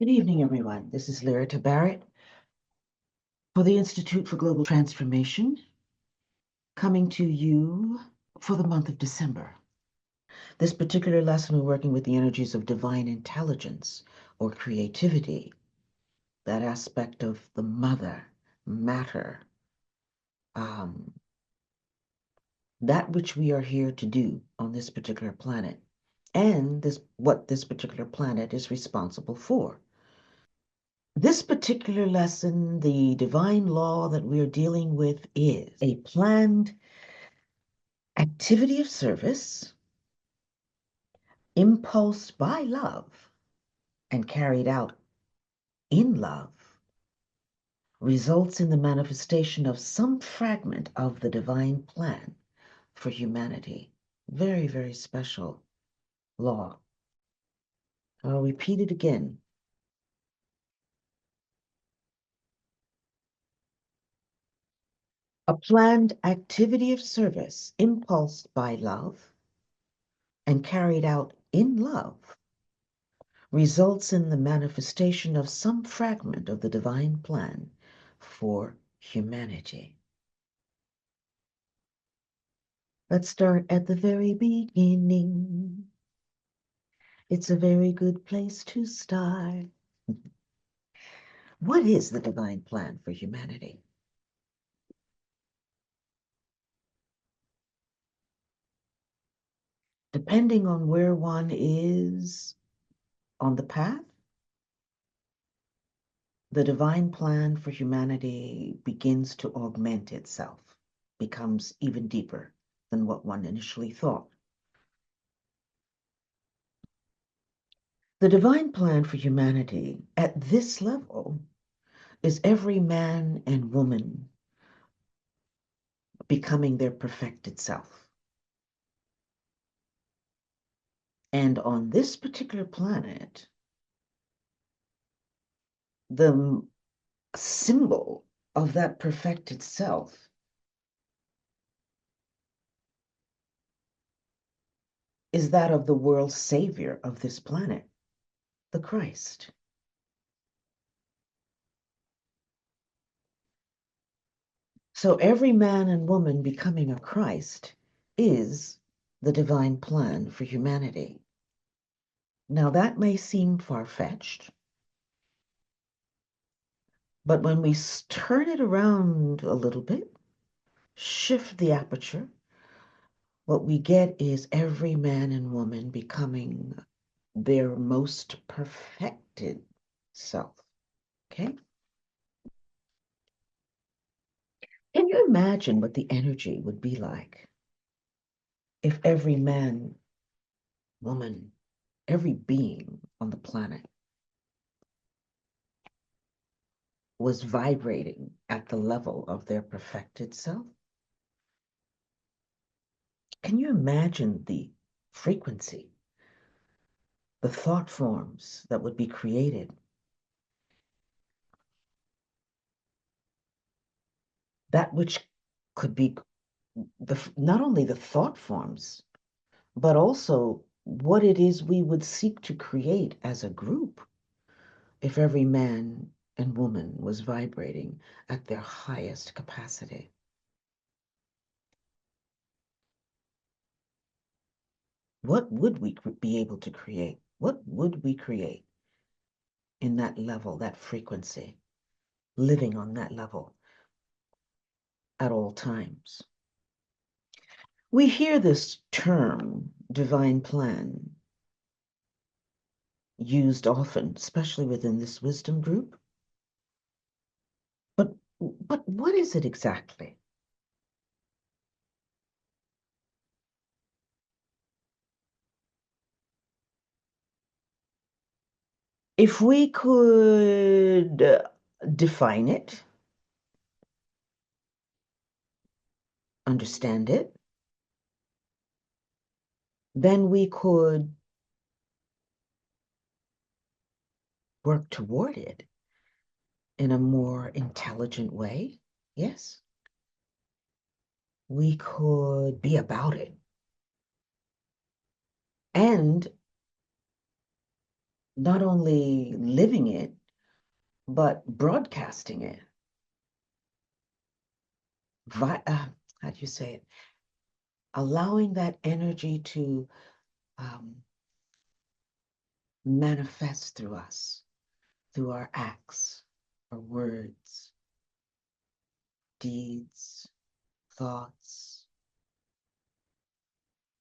Good evening, everyone. This is Lyrata Barrett for the Institute for Global Transformation, coming to you for the month of December. This particular lesson, we're working with the energies of divine intelligence or creativity, that aspect of the mother, matter, that which we are here to do on this particular planet, and what this particular planet is responsible for. This particular lesson, the divine law that we're dealing with is a planned activity of service, impulsed by love and carried out in love, results in the manifestation of some fragment of the divine plan for humanity. Very, very special law. I'll repeat it again. A planned activity of service, impulsed by love and carried out in love, results in the manifestation of some fragment of the divine plan for humanity. Let's start at the very beginning. It's a very good place to start. What is the divine plan for humanity? Depending on where one is on the path, the divine plan for humanity begins to augment itself, becomes even deeper than what one initially thought. The divine plan for humanity at this level is every man and woman becoming their perfected self. And on this particular planet, the symbol of that perfected self is that of the world's savior of this planet, the Christ. So every man and woman becoming a Christ is the divine plan for humanity. Now that may seem far-fetched, but when we turn it around a little bit, shift the aperture, what we get is every man and woman becoming their most perfected self. Okay? Can you imagine what the energy would be like if every man, woman, every being on the planet was vibrating at the level of their perfected self? Can you imagine the frequency, the thought forms that would be created? That which could be not only the thought forms, but also what it is we would seek to create as a group if every man and woman was vibrating at their highest capacity. What would we be able to create? What would we create in that level, that frequency, living on that level at all times? We hear this term, divine plan, used often, especially within this wisdom group. But what is it exactly? If we could define it, understand it, then we could work toward it in a more intelligent way. Yes. We could be about it and not only living it, but broadcasting it. How do you say it? Allowing that energy to manifest through us, through our acts, our words, deeds, thoughts,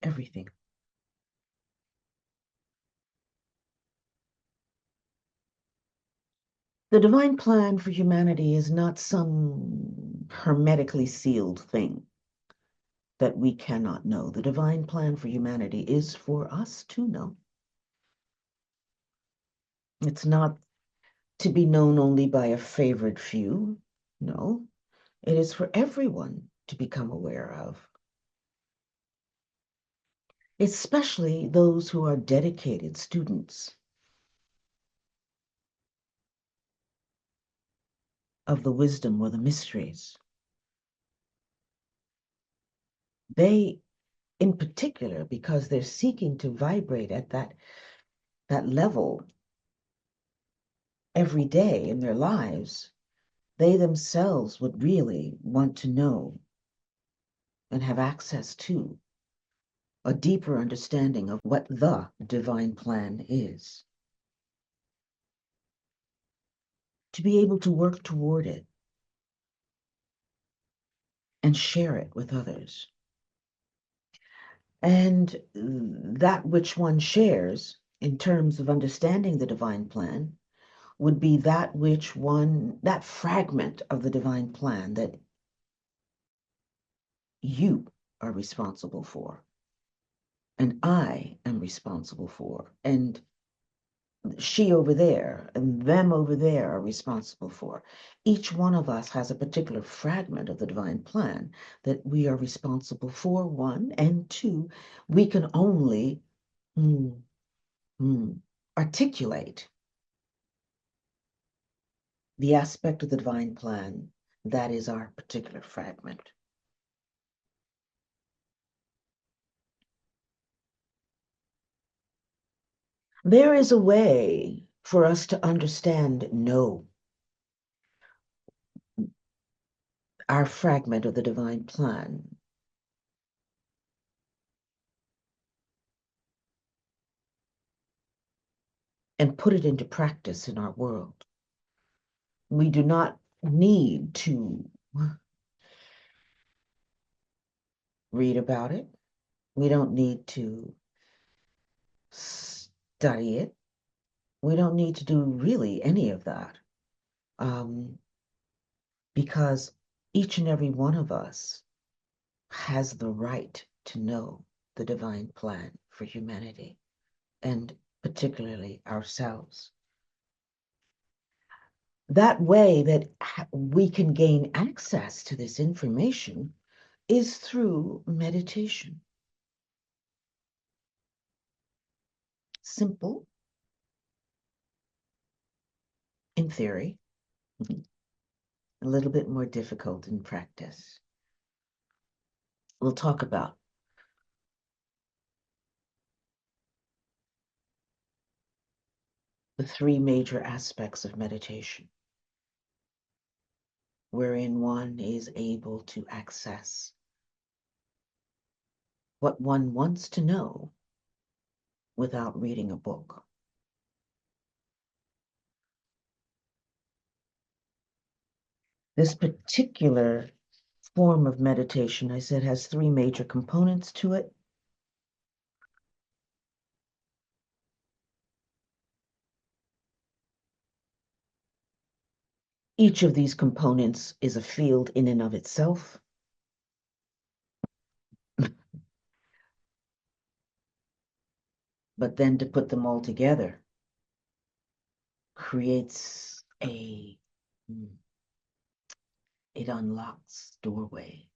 everything. The divine plan for humanity is not some hermetically sealed thing that we cannot know. The divine plan for humanity is for us to know. It's not to be known only by a favored few. No, it is for everyone to become aware of, especially those who are dedicated students of the wisdom or the mysteries. They, in particular, because they're seeking to vibrate at that level every day in their lives, they themselves would really want to know and have access to a deeper understanding of what the divine plan is, to be able to work toward it and share it with others. And that which one shares in terms of understanding the divine plan would be that that fragment of the divine plan that you are responsible for, and I am responsible for, and she over there and them over there are responsible for. Each one of us has a particular fragment of the divine plan that we are responsible for, one, and two, we can only articulate the aspect of the divine plan that is our particular fragment. There is a way for us to understand, know our fragment of the divine plan. And put it into practice in our world. We do not need to read about it. We don't need to study it. We don't need to do really any of that. Because each and every one of us has the right to know the divine plan for humanity, and particularly ourselves. That way that we can gain access to this information is through meditation. Simple in theory, a little bit more difficult in practice. We'll talk about the three major aspects of meditation, wherein one is able to access what one wants to know without reading a book. This particular form of meditation, I said, has three major components to it. Each of these components is a field in and of itself. But then to put them all together creates it unlocks doorway.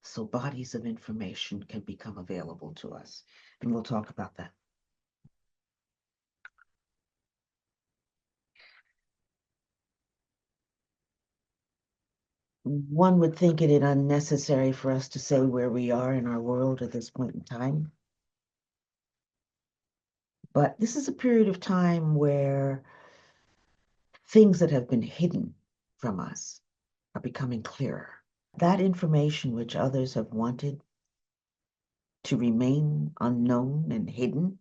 So bodies of information can become available to us. And we'll talk about that. One would think it is unnecessary for us to say where we are in our world at this point in time. But this is a period of time where things that have been hidden from us are becoming clearer. That information which others have wanted to remain unknown and hidden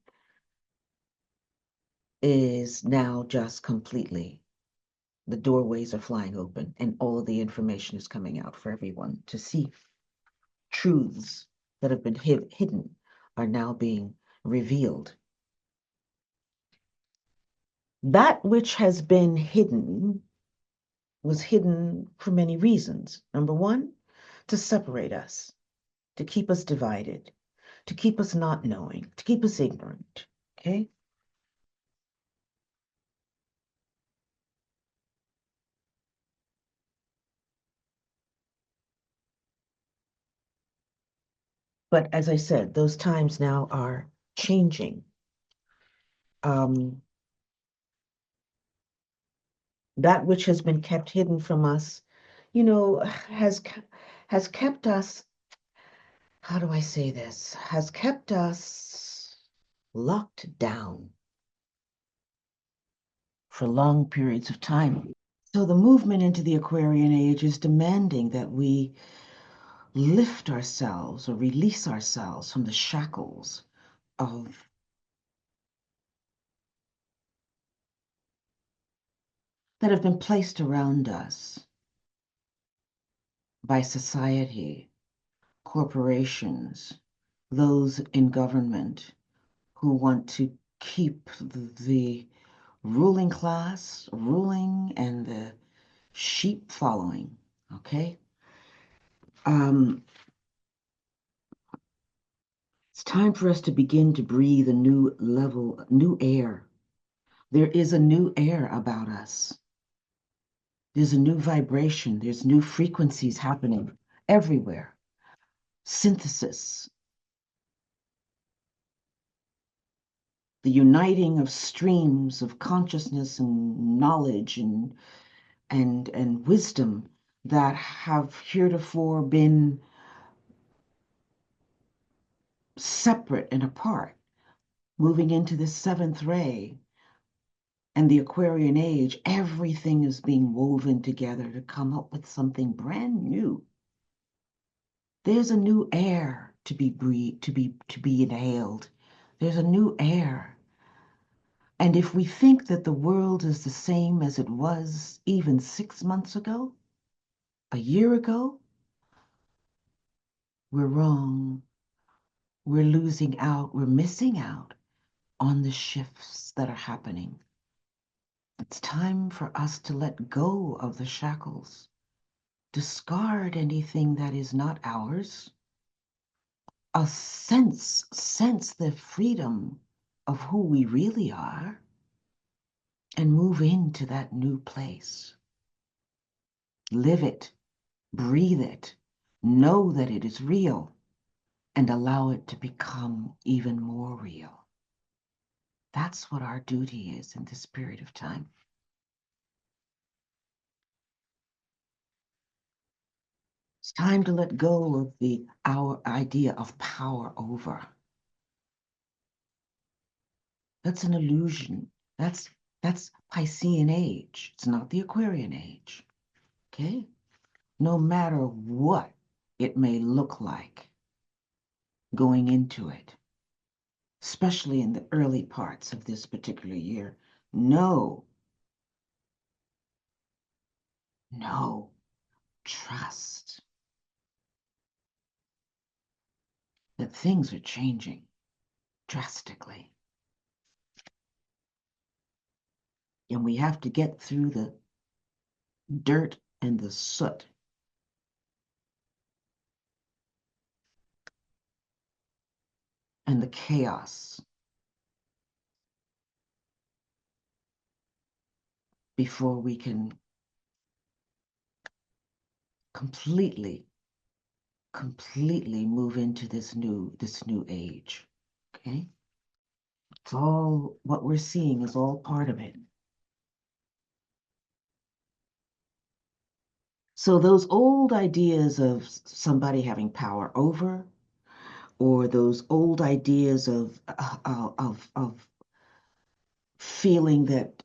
is now just completely, the doorways are flying open and all of the information is coming out for everyone to see. Truths that have been hidden are now being revealed. That which has been hidden was hidden for many reasons. Number one, to separate us, to keep us divided, to keep us not knowing, to keep us ignorant, okay? But as I said, those times now are changing. That which has been kept hidden from us, has kept us, how do I say this, has kept us locked down for long periods of time. So the movement into the Aquarian age is demanding that we lift ourselves or release ourselves from the shackles of that have been placed around us by society, corporations, those in government who want to keep the ruling class ruling and the sheep following, okay? It's time for us to begin to breathe a new level, new air. There is a new air about us. There's a new vibration. There's new frequencies happening everywhere. Synthesis, the uniting of streams of consciousness and knowledge and wisdom that have heretofore been separate and apart, moving into the seventh ray and the Aquarian age, everything is being woven together to come up with something brand new. There's a new air to be breathed, to be inhaled. There's a new air. And if we think that the world is the same as it was even 6 months ago, a year ago, we're wrong. We're losing out. We're missing out on the shifts that are happening. It's time for us to let go of the shackles, discard anything that is not ours, sense the freedom of who we really are, and move into that new place. Live it, breathe it, know that it is real, and allow it to become even more real. That's what our duty is in this period of time. It's time to let go of our idea of power over. That's an illusion. That's Piscean age. It's not the Aquarian age. Okay? No matter what it may look like going into it, especially in the early parts of this particular year, no, trust that things are changing drastically. And we have to get through the dirt and the soot and the chaos before we can completely move into this new age. Okay? It's all what we're seeing is all part of it. So those old ideas of somebody having power over, or those old ideas of feeling that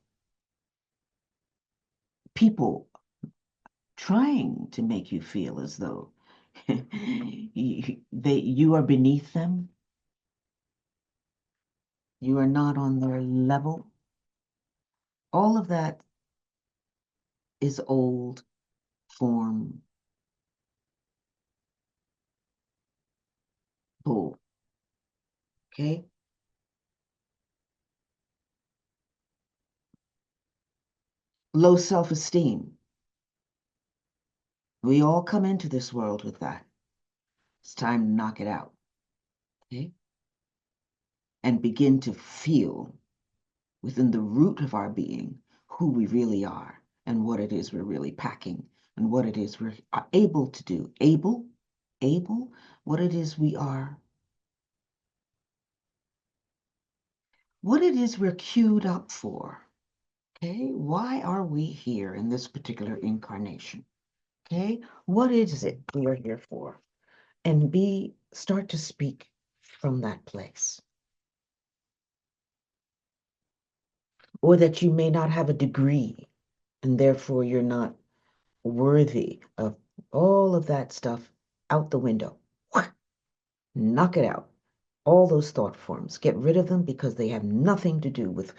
people trying to make you feel as though you are beneath them, you are not on their level. All of that is old form bull. Okay? Low self-esteem. We all come into this world with that. It's time to knock it out. Okay? And begin to feel within the root of our being who we really are and what it is we're really packing and what it is we're able to do. Able, what it is we are, what it is we're queued up for. Okay, why are we here in this particular incarnation? Okay, what is it we are here for? And start to speak from that place. Or that you may not have a degree and therefore you're not worthy of all of that stuff out the window. Knock it out. All those thought forms, get rid of them because they have nothing to do with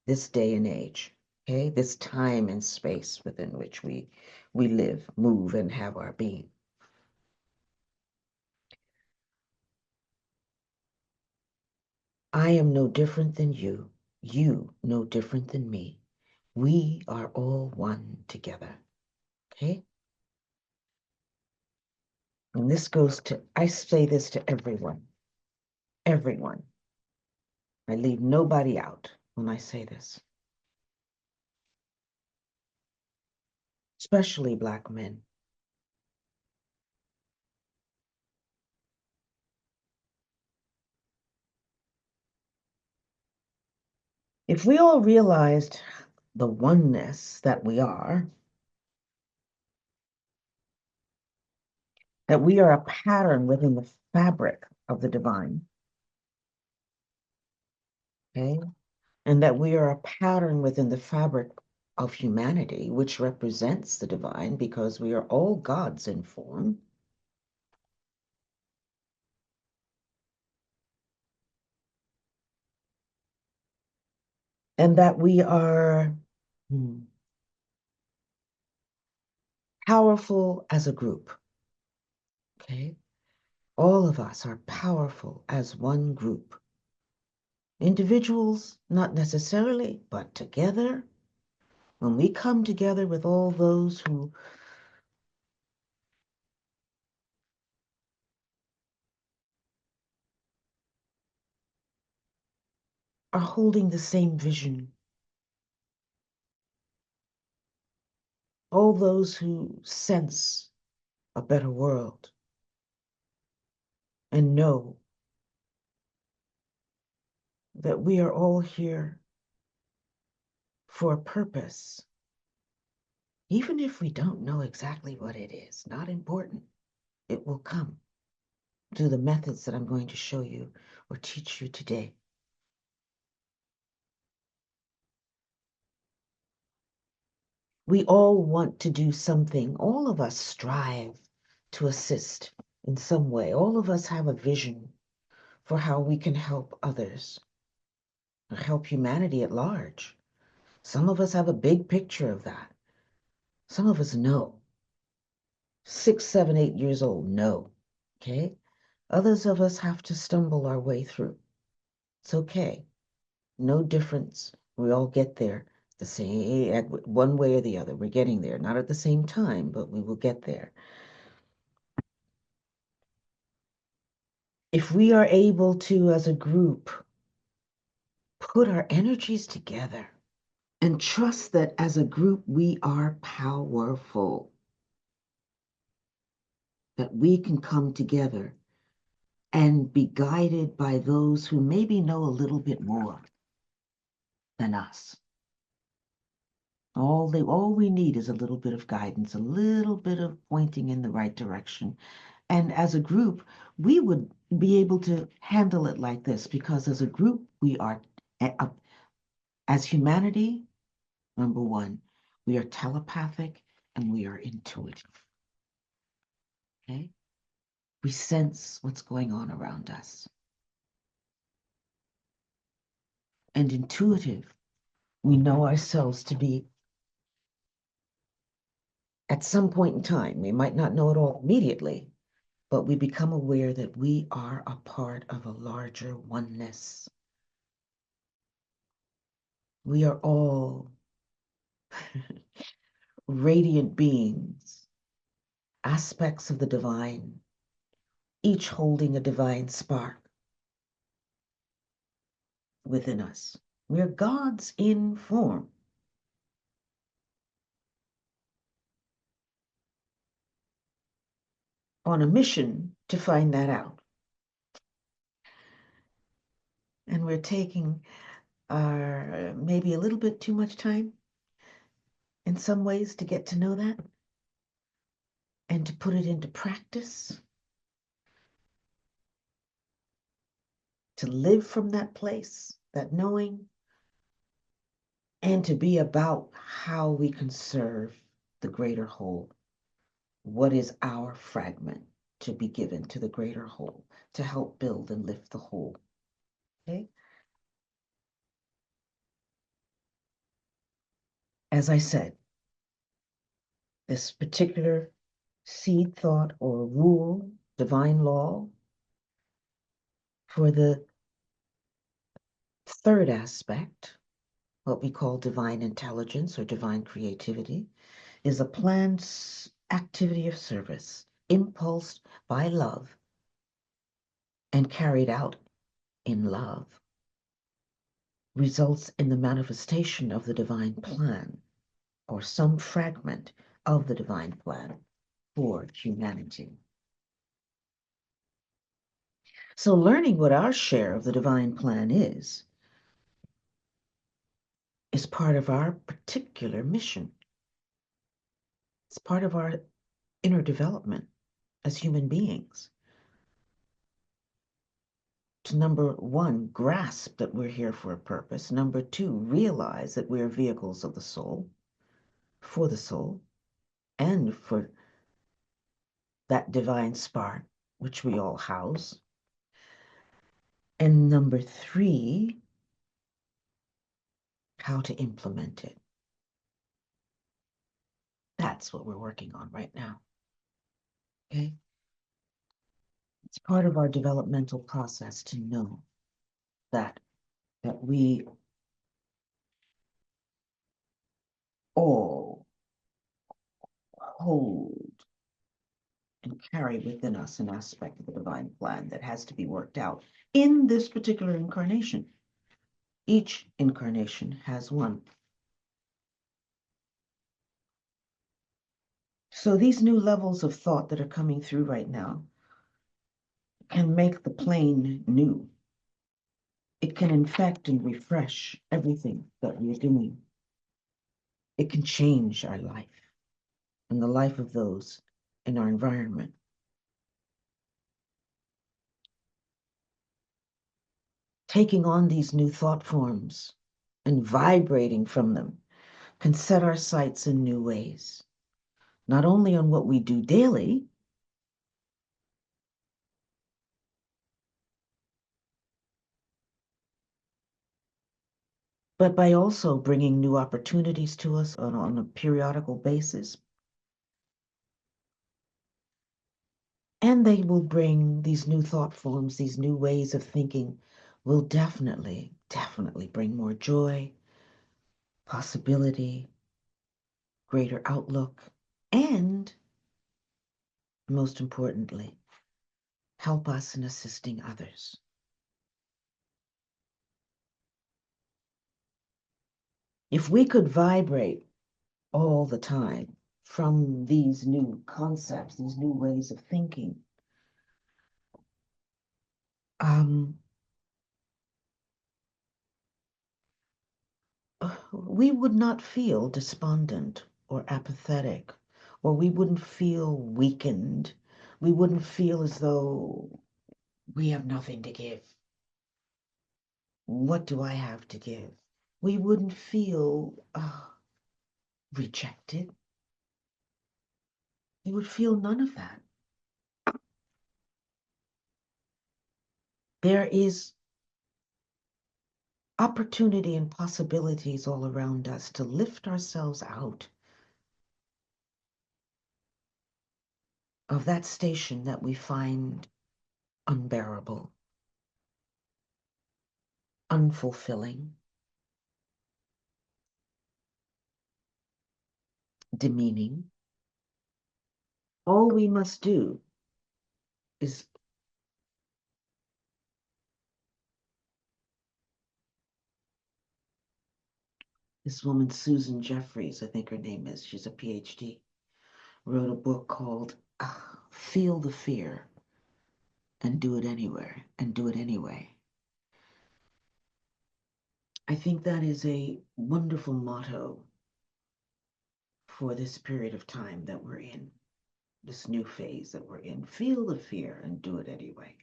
this day and age, okay? This time and space within which we live, move, and have our being. I am no different than you. You no different than me. We are all one together, okay? And this goes to, I say this to everyone, everyone. I leave nobody out when I say this, especially Black men. If we all realized the oneness that we are, that we are a pattern within the fabric of the divine, okay? And that we are a pattern within the fabric of humanity, which represents the divine because we are all gods in form. And that we are powerful as a group, okay? All of us are powerful as one group. Individuals, not necessarily, but together, when we come together with all those who are holding the same vision, all those who sense a better world and know that we are all here for a purpose, even if we don't know exactly what it is, not important. It will come through the methods that I'm going to show you or teach you today. We all want to do something. All of us strive to assist in some way. All of us have a vision for how we can help others, or help humanity at large. Some of us have a big picture of that. Some of us know. 6, 7, 8 years old, no. Okay? Others of us have to stumble our way through. It's okay. No difference. We all get there the same, one way or the other. We're getting there. Not at the same time, but we will get there. If we are able to, as a group, put our energies together and trust that as a group we are powerful, that we can come together and be guided by those who maybe know a little bit more than us. All we need is a little bit of guidance, a little bit of pointing in the right direction. And as a group, we would be able to handle it like this because as a group, we are As humanity, number one, we are telepathic and we are intuitive. Okay? We sense what's going on around us. And intuitive, we know ourselves to be, at some point in time, we might not know it all immediately, but we become aware that we are a part of a larger oneness. We are all radiant beings, aspects of the divine, each holding a divine spark within us. We're gods in form. On a mission to find that out. And we're taking our maybe a little bit too much time in some ways to get to know that and to put it into practice, to live from that place, that knowing, and to be about how we can serve the greater whole. What is our fragment to be given to the greater whole, to help build and lift the whole? Okay? As I said, this particular seed thought or rule, divine law, for the third aspect, what we call divine intelligence or divine creativity, is a planned activity of service, impulsed by love and carried out in love, results in the manifestation of the divine plan or some fragment of the divine plan for humanity. So learning what our share of the divine plan is part of our particular mission. It's part of our inner development as human beings. To number one, grasp that we're here for a purpose. Number two, realize that we're vehicles of the soul, for the soul, and for that divine spark which we all house. And number three, how to implement it. That's what we're working on right now. Okay? It's part of our developmental process to know that we all hold and carry within us an aspect of the divine plan that has to be worked out in this particular incarnation. Each incarnation has one. So these new levels of thought that are coming through right now can make the plane new. It can infect and refresh everything that we're doing. It can change our life and the life of those in our environment. Taking on these new thought forms and vibrating from them can set our sights in new ways, not only on what we do daily, but by also bringing new opportunities to us on a periodical basis. And they will bring these new thought forms, these new ways of thinking will definitely bring more joy, possibility, greater outlook, and most importantly, help us in assisting others. If we could vibrate all the time from these new concepts, these new ways of thinking, we would not feel despondent or apathetic, or we wouldn't feel weakened. We wouldn't feel as though we have nothing to give. What do I have to give? we wouldn't feel rejected. We would feel none of that. There is opportunity and possibilities all around us to lift ourselves out of that station that we find unbearable, unfulfilling, demeaning. All we must do is this woman, Susan Jeffries, I think her name is, she's a PhD, wrote a book called Feel the Fear and Do It Anywhere and Do It Anyway. I think that is a wonderful motto for this period of time that we're in, this new phase that we're in. Feel the fear and do it anyway.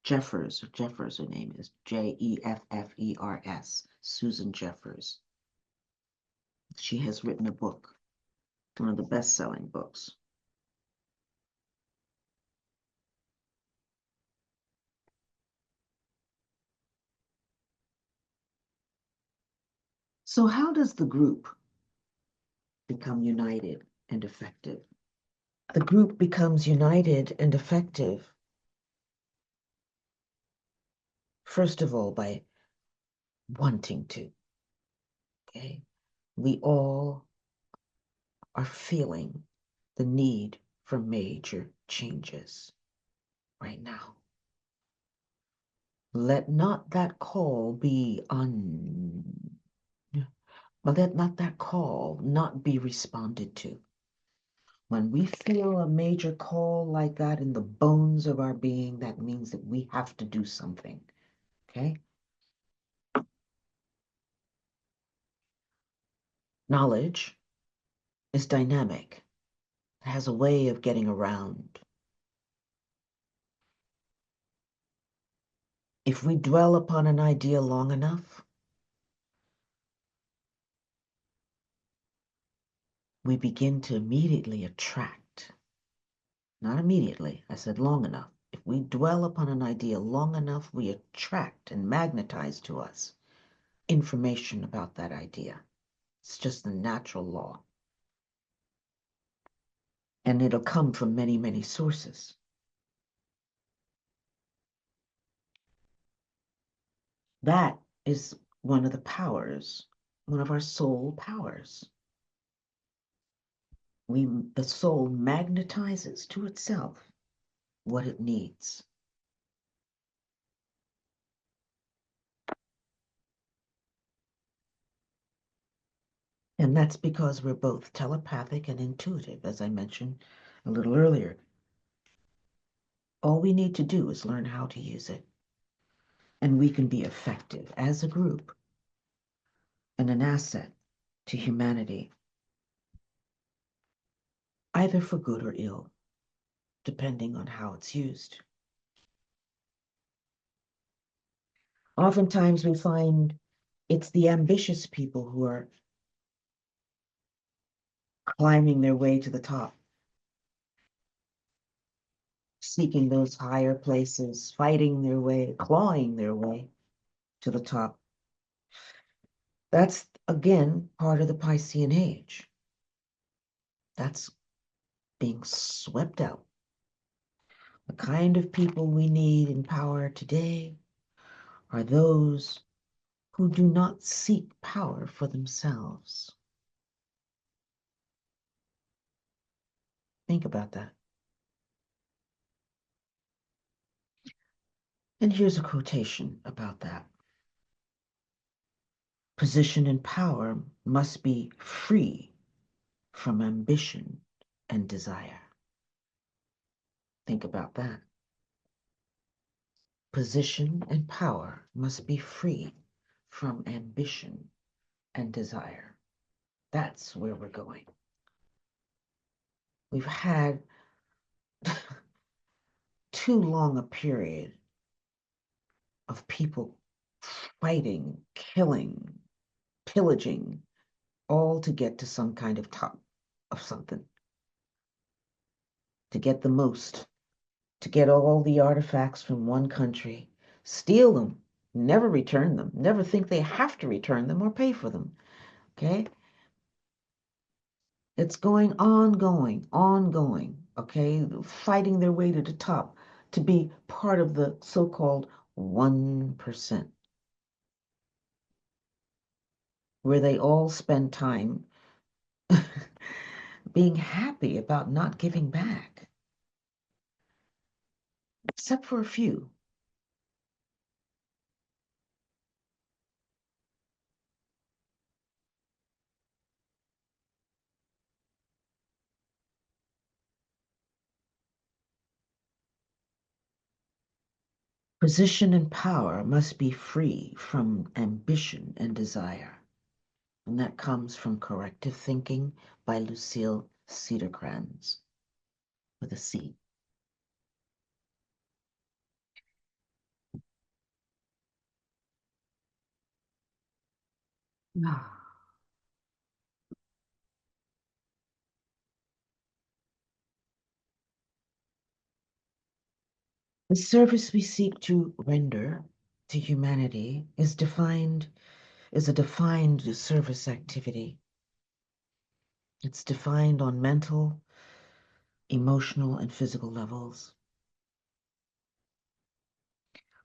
Jeffers, her name is Jeffers, Susan Jeffers. She has written a book, one of the best-selling books. So how does the group become united and effective? The group becomes united and effective, first of all, by wanting to. Okay? We all are feeling the need for major changes right now. Let not that call be let not that call not be responded to. When we feel a major call like that in the bones of our being, that means that we have to do something, okay? Knowledge is dynamic. It has a way of getting around. If we dwell upon an idea long enough, we begin to immediately attract. Not immediately, I said long enough. If we dwell upon an idea long enough, we attract and magnetize to us information about that idea. It's just the natural law. And it'll come from many, many sources. That is one of the powers, one of our soul powers. The soul magnetizes to itself what it needs. And that's because we're both telepathic and intuitive, as I mentioned a little earlier. All we need to do is learn how to use it. And we can be effective as a group and an asset to humanity, either for good or ill, depending on how it's used. Oftentimes we find it's the ambitious people who are climbing their way to the top, seeking those higher places, fighting their way, clawing their way to the top. That's, again, part of the Piscean age. That's being swept out. The kind of people we need in power today are those who do not seek power for themselves. Think about that. And here's a quotation about that. Position and power must be free from ambition and desire. Think about that. Position and power must be free from ambition and desire. That's where we're going. We've had too long a period of people fighting, killing, pillaging, all to get to some kind of top of something, to get the most, to get all the artifacts from one country, steal them, never return them, never think they have to return them or pay for them. Okay? It's ongoing, okay? Fighting their way to the top to be part of the so-called 1%, where they all spend time being happy about not giving back, except for a few. Position and power must be free from ambition and desire. And that comes from Corrective Thinking by Lucille Cederkranz with a C. Ah. The service we seek to render to humanity is a defined service activity. It's defined on mental, emotional, and physical levels,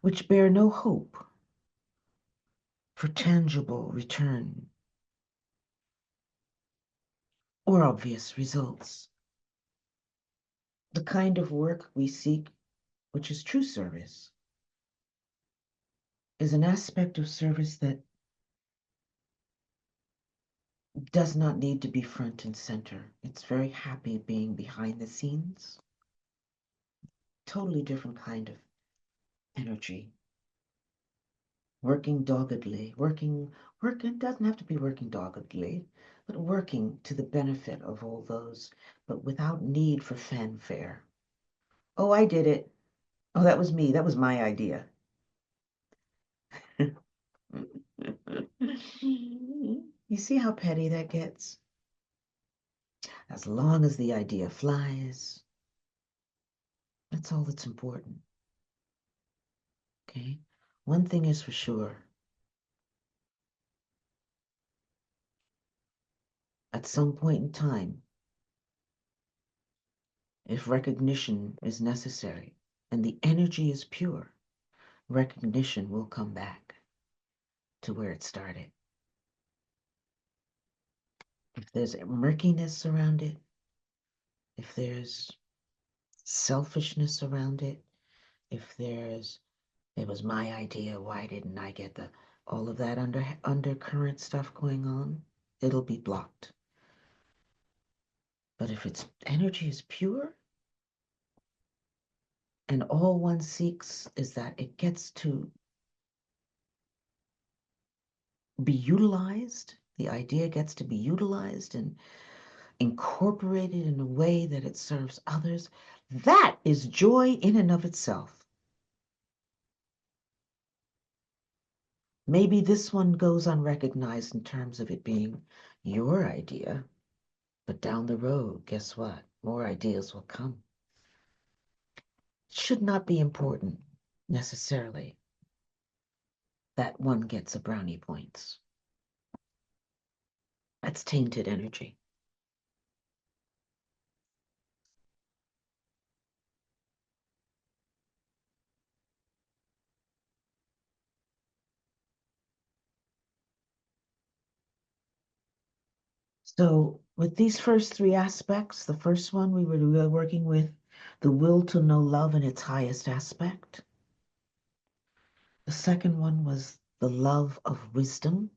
which bear no hope for tangible return or obvious results. The kind of work we seek, which is true service, is an aspect of service that does not need to be front and center. It's very happy being behind the scenes. Totally different kind of energy. Working doggedly, working doesn't have to be working doggedly, but working to the benefit of all those, but without need for fanfare. Oh, I did it. Oh, that was me. That was my idea. You see how petty that gets? As long as the idea flies, that's all that's important. Okay? One thing is for sure. At some point in time, if recognition is necessary and the energy is pure, recognition will come back to where it started. If there's murkiness around it, if there's selfishness around it, if there's it was my idea, why didn't I get the all of that undercurrent stuff going on, it'll be blocked. But if its energy is pure and all one seeks is that it gets to be utilized, the idea gets to be utilized and incorporated in a way that it serves others, that is joy in and of itself. Maybe this one goes unrecognized in terms of it being your idea, but down the road, guess what? More ideas will come. It should not be important necessarily that one gets a brownie points. That's tainted energy. So with these first three aspects, the first one we were working with the will to know love in its highest aspect. The second one was the love of wisdom.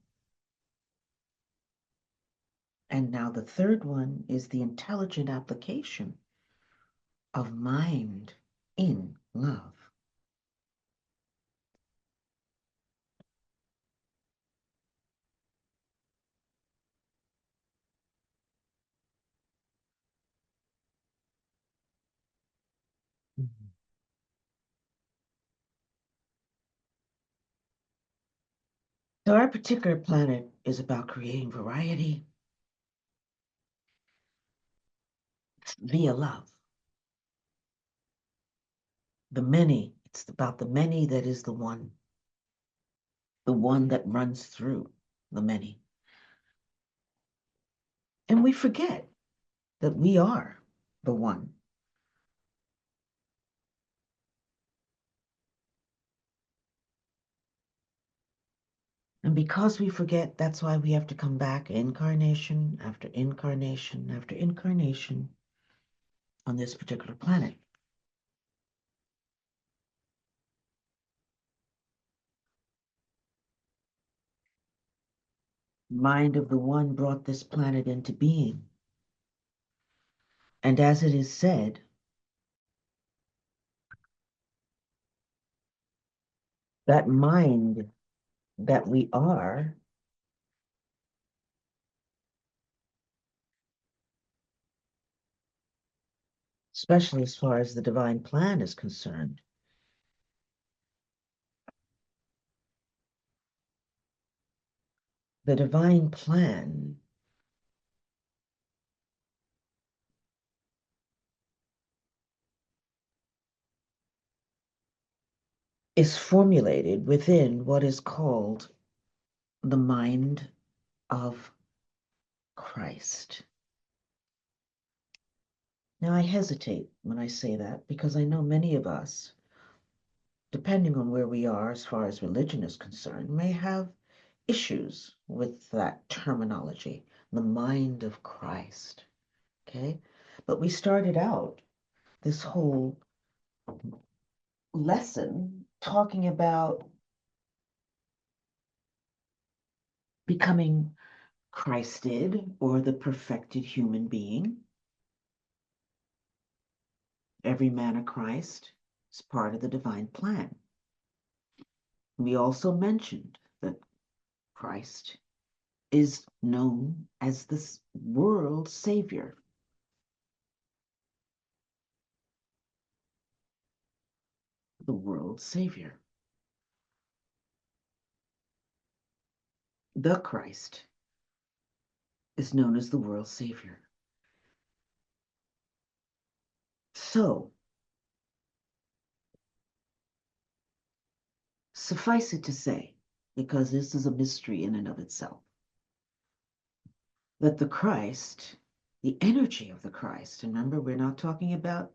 And now the third one is the intelligent application of mind in love. Mhm. So our particular planet is about creating variety via love. The many, it's about the many that is the one that runs through the many. And we forget that we are the one. And because we forget, that's why we have to come back incarnation after incarnation after incarnation on this particular planet. Mind of the one brought this planet into being. And as it is said, that mind that we are especially as far as the divine plan is concerned, the divine plan is formulated within what is called the mind of Christ. Now, I hesitate when I say that because I know many of us, depending on where we are as far as religion is concerned, may have issues with that terminology, the mind of Christ. Okay? But we started out this whole lesson talking about becoming Christed or the perfected human being. Every man a Christ is part of the divine plan. We also mentioned that Christ is known as the world savior. The world savior. The Christ is known as the world savior. So, suffice it to say, because this is a mystery in and of itself, that the Christ, the energy of the Christ, and remember, we're not talking about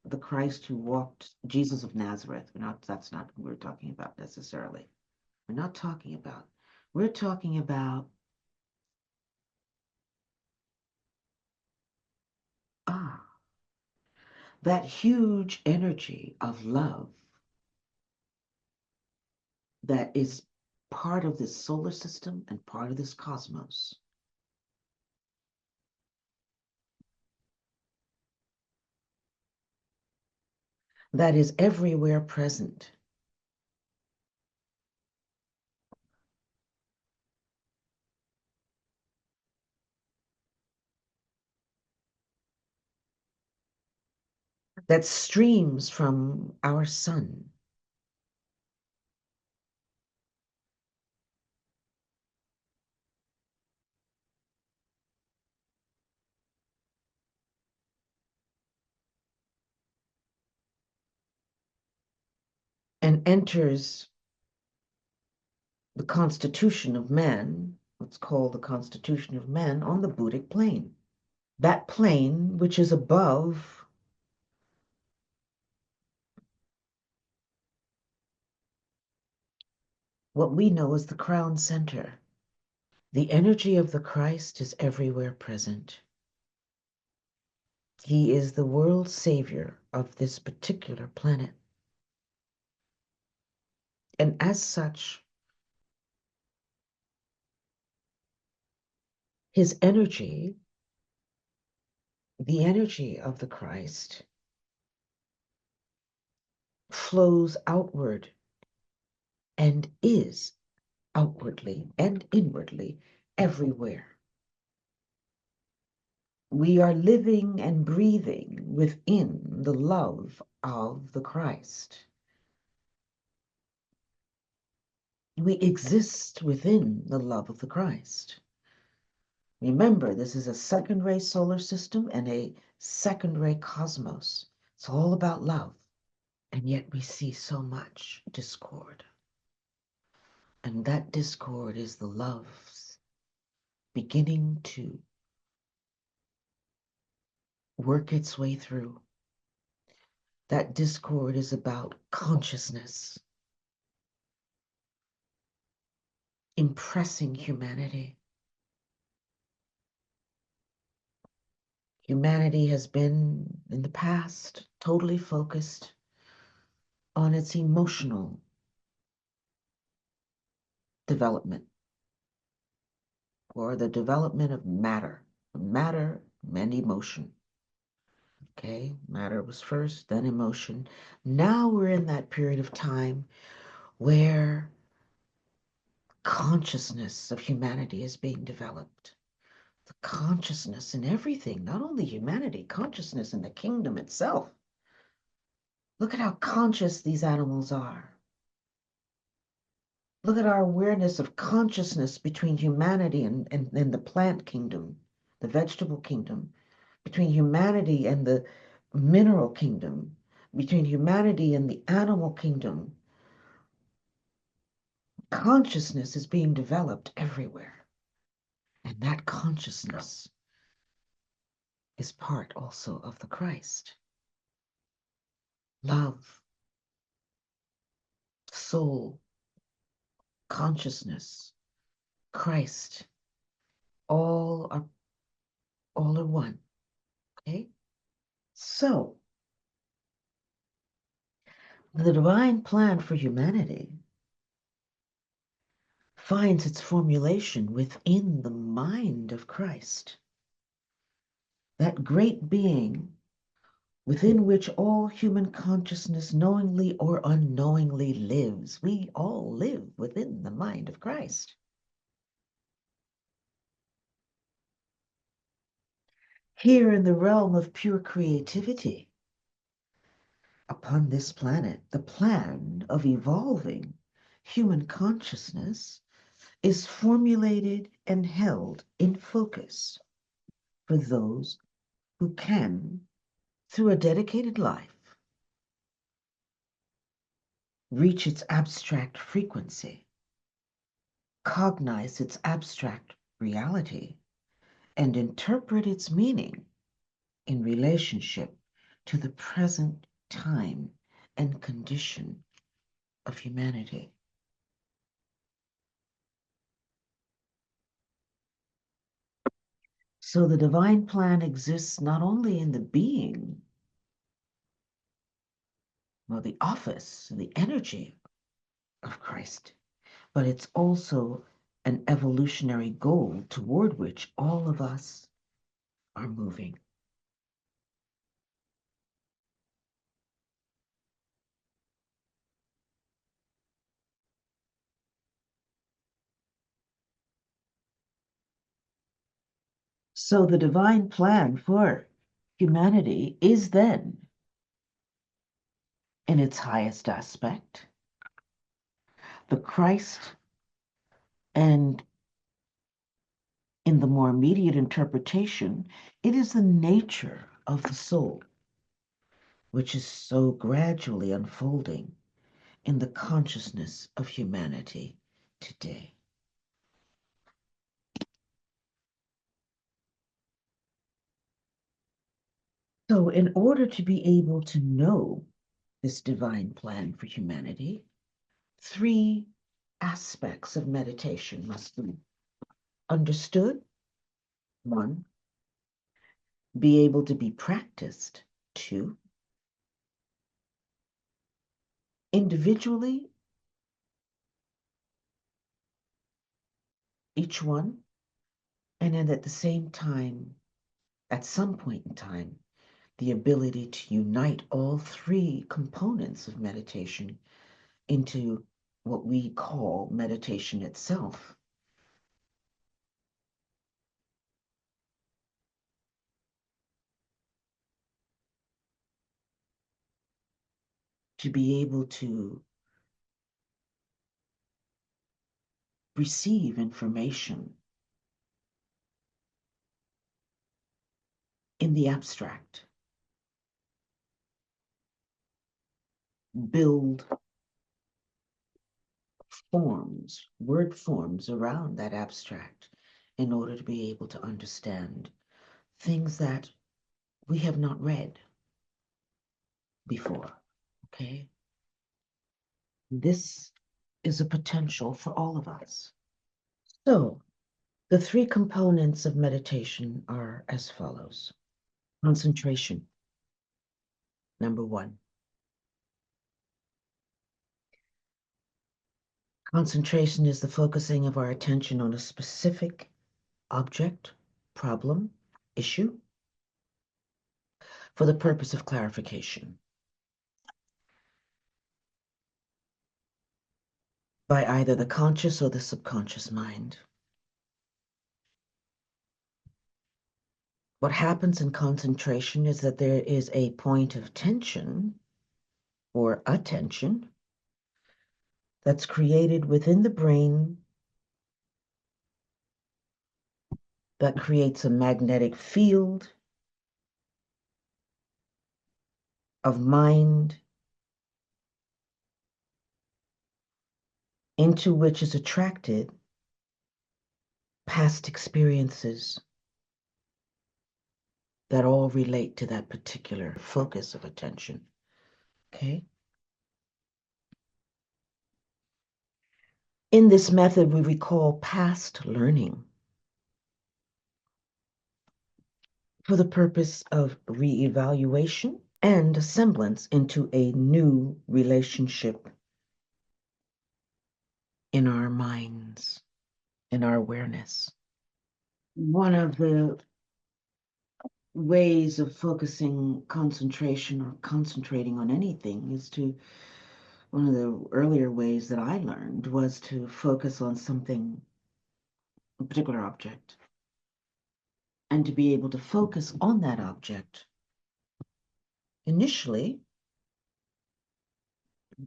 the Christ who walked, Jesus of Nazareth. That's not what we're talking about necessarily. We're not talking about. We're talking about ah, that huge energy of love that is part of this solar system and part of this cosmos. That is everywhere present. That streams from our sun. And enters the constitution of man, what's called the constitution of man, on the Buddhic plane. That plane which is above what we know as the crown center. The energy of the Christ is everywhere present. He is the world savior of this particular planet. And as such, his energy, the energy of the Christ, flows outward and is outwardly and inwardly everywhere. We are living and breathing within the love of the Christ. We exist within the love of the Christ. Remember, this is a second-ray solar system and a second-ray cosmos. It's all about love. And yet we see so much discord. And that discord is the loves beginning to work its way through. That discord is about consciousness, impressing humanity. Humanity has been, in the past, totally focused on its emotional development, or the development of matter and emotion. Okay, matter was first, then emotion. Now we're in that period of time where consciousness of humanity is being developed. The consciousness in everything, not only humanity, consciousness in the kingdom itself. Look at how conscious these animals are. Look at our awareness of consciousness between humanity and the plant kingdom, the vegetable kingdom, between humanity and the mineral kingdom, between humanity and the animal kingdom. Consciousness is being developed everywhere. And that consciousness is part also of the Christ. Love, soul, consciousness, Christ, all are one. Okay? So, the divine plan for humanity finds its formulation within the mind of Christ. That great being within which all human consciousness knowingly or unknowingly lives. We all live within the mind of Christ. Here in the realm of pure creativity, upon this planet, the plan of evolving human consciousness is formulated and held in focus for those who can, through a dedicated life, reach its abstract frequency, cognize its abstract reality, and interpret its meaning in relationship to the present time and condition of humanity. So the divine plan exists not only in the being, or the office, the energy of Christ, but it's also an evolutionary goal toward which all of us are moving. So the divine plan for humanity is then, in its highest aspect, the Christ, and in the more immediate interpretation, it is the nature of the soul, which is so gradually unfolding in the consciousness of humanity today. So, in order to be able to know this divine plan for humanity, three aspects of meditation must be understood. One, be able to be practiced. Two, individually, each one, and then at the same time, at some point in time, the ability to unite all three components of meditation into what we call meditation itself. To be able to receive information in the abstract, build forms, word forms around that abstract in order to be able to understand things that we have not read before, okay? This is a potential for all of us. So, the three components of meditation are as follows. Concentration, number one. Concentration is the focusing of our attention on a specific object, problem, issue, for the purpose of clarification. By either the conscious or the subconscious mind. What happens in concentration is that there is a point of tension or attention that's created within the brain that creates a magnetic field of mind into which is attracted past experiences that all relate to that particular focus of attention. Okay? In this method, we recall past learning for the purpose of reevaluation and a semblance into a new relationship in our minds, in our awareness. One of the ways of focusing concentration or concentrating on anything is to, one of the earlier ways that I learned was to focus on something, a particular object, and to be able to focus on that object initially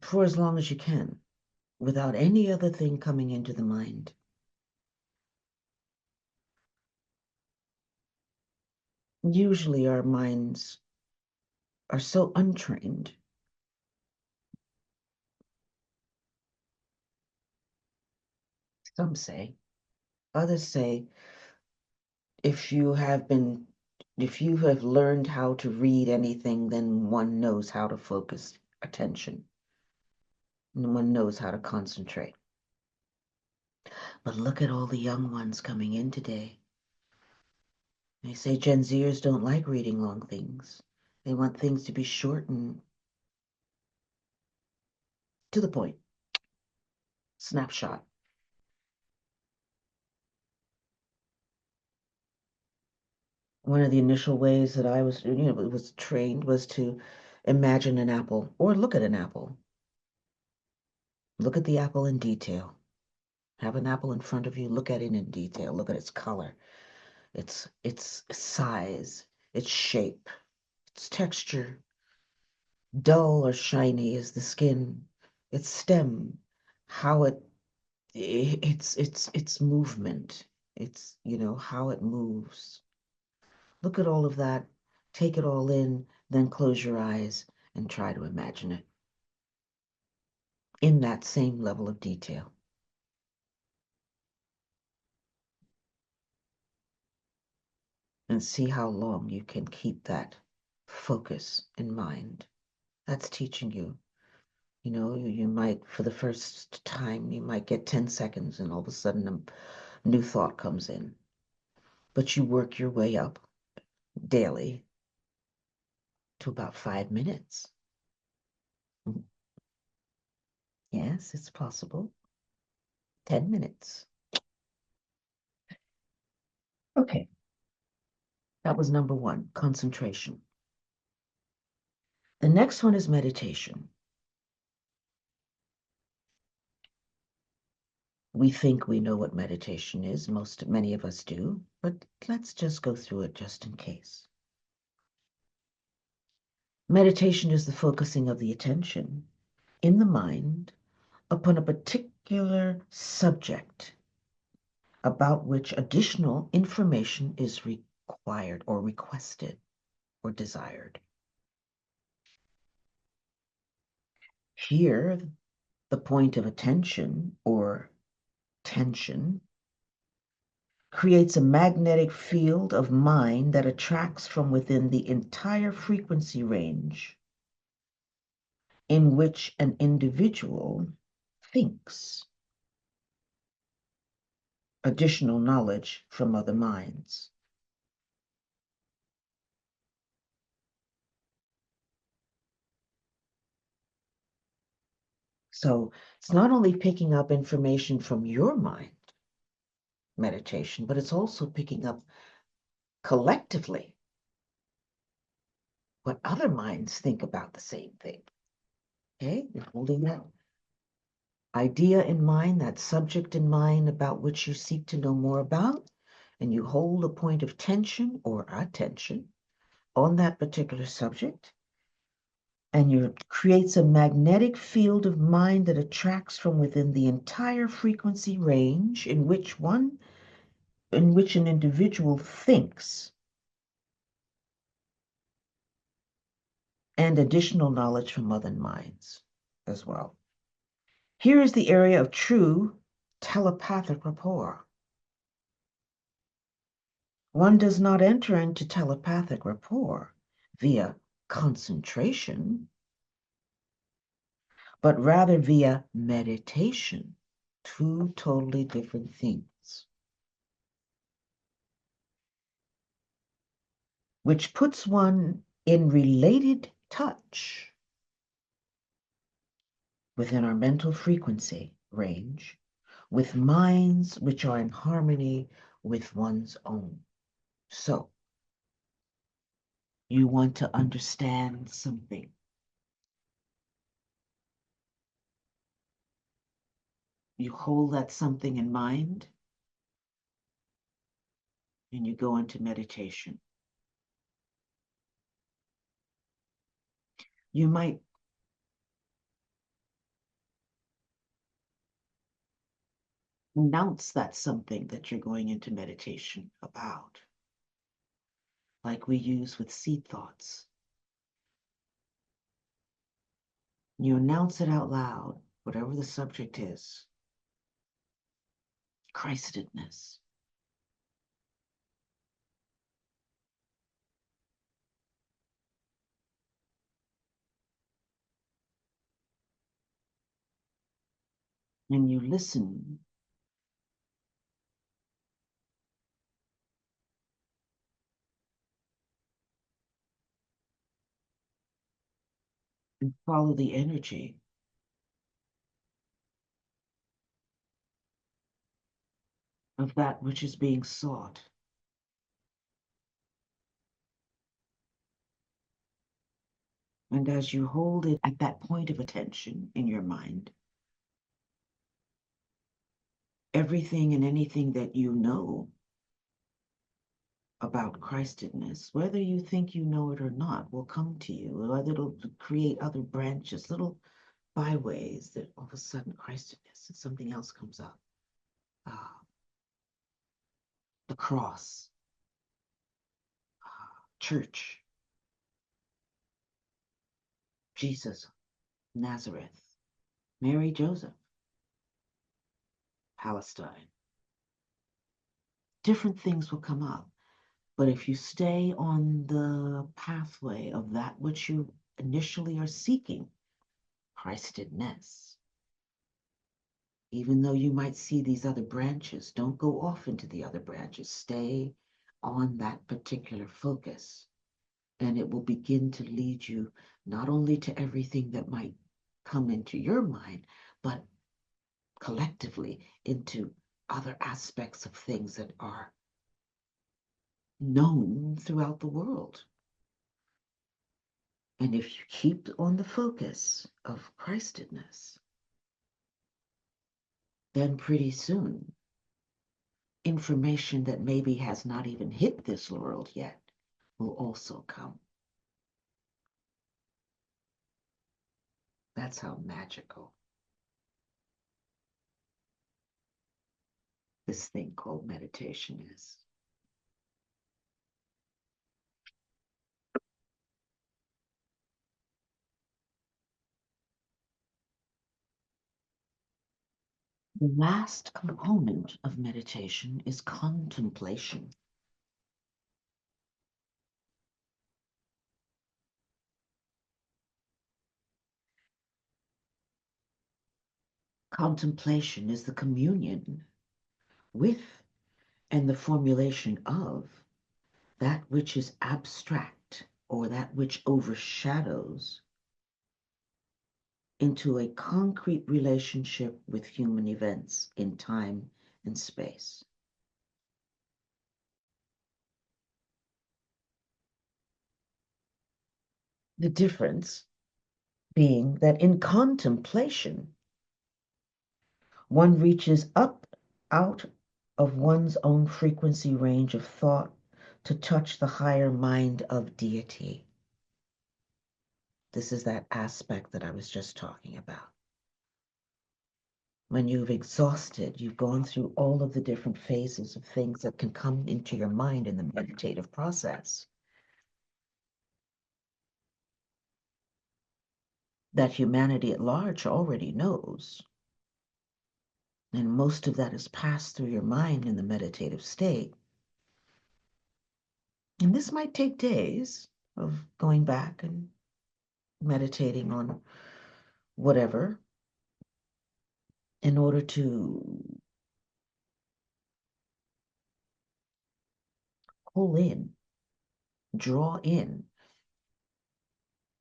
for as long as you can, without any other thing coming into the mind. Usually our minds are so untrained. Some say, others say, if you have learned how to read anything, then one knows how to focus attention. And one knows how to concentrate. But look at all the young ones coming in today. They say Gen Zers don't like reading long things. They want things to be short and to the point. Snapshot. One of the initial ways that I was trained was to imagine an apple or look at an apple. Look at the apple in detail. Have an apple in front of you, look at it in detail. Look at its color, its size, its shape, its texture. Dull or shiny is the skin, its stem, how its movement, its, how it moves. Look at all of that, take it all in, then close your eyes and try to imagine it in that same level of detail. And see how long you can keep that focus in mind. That's teaching you. You might, for the first time, you might get 10 seconds and all of a sudden a new thought comes in. But you work your way up daily to about 5 minutes. Yes, it's possible. 10 minutes. Okay. That was number one, concentration. The next one is meditation. We think we know what meditation is. Many of us do, but let's just go through it just in case. Meditation is the focusing of the attention in the mind upon a particular subject about which additional information is required or requested or desired. Here, the point of attention or tension creates a magnetic field of mind that attracts from within the entire frequency range in which an individual thinks additional knowledge from other minds. So it's not only picking up information from your mind, meditation, but it's also picking up collectively what other minds think about the same thing. Okay, you're holding that idea in mind, that subject in mind about which you seek to know more about, and you hold a point of tension or attention on that particular subject, and it creates a magnetic field of mind that attracts from within the entire frequency range in which an individual thinks, and additional knowledge from other minds as well. Here is the area of true telepathic rapport. One does not enter into telepathic rapport via concentration, but rather via meditation. Two totally different things, which puts one in related touch within our mental frequency range with minds which are in harmony with one's own. So, you want to understand something. You hold that something in mind, and you go into meditation. You might announce that something that you're going into meditation about, like we use with seed thoughts. You announce it out loud, whatever the subject is. Christedness. And you listen and follow the energy of that which is being sought. And as you hold it at that point of attention in your mind, everything and anything that you know about Christedness, whether you think you know it or not, will come to you. Whether it'll create other branches, little byways that all of a sudden Christedness and something else comes up. The cross, church, Jesus, Nazareth, Mary, Joseph, Palestine. Different things will come up. But if you stay on the pathway of that which you initially are seeking, Christedness, even though you might see these other branches, don't go off into the other branches. Stay on that particular focus, and it will begin to lead you not only to everything that might come into your mind, but collectively into other aspects of things that are known throughout the world. And if you keep on the focus of Christedness, then pretty soon, information that maybe has not even hit this world yet will also come. That's how magical this thing called meditation is. The last component of meditation is contemplation. Contemplation is the communion with and the formulation of that which is abstract or that which overshadows into a concrete relationship with human events in time and space. The difference being that in contemplation, one reaches up out of one's own frequency range of thought to touch the higher mind of deity. This is that aspect that I was just talking about. When you've exhausted, you've gone through all of the different phases of things that can come into your mind in the meditative process, that humanity at large already knows. And most of that is passed through your mind in the meditative state. And this might take days of going back and meditating on whatever in order to pull in, draw in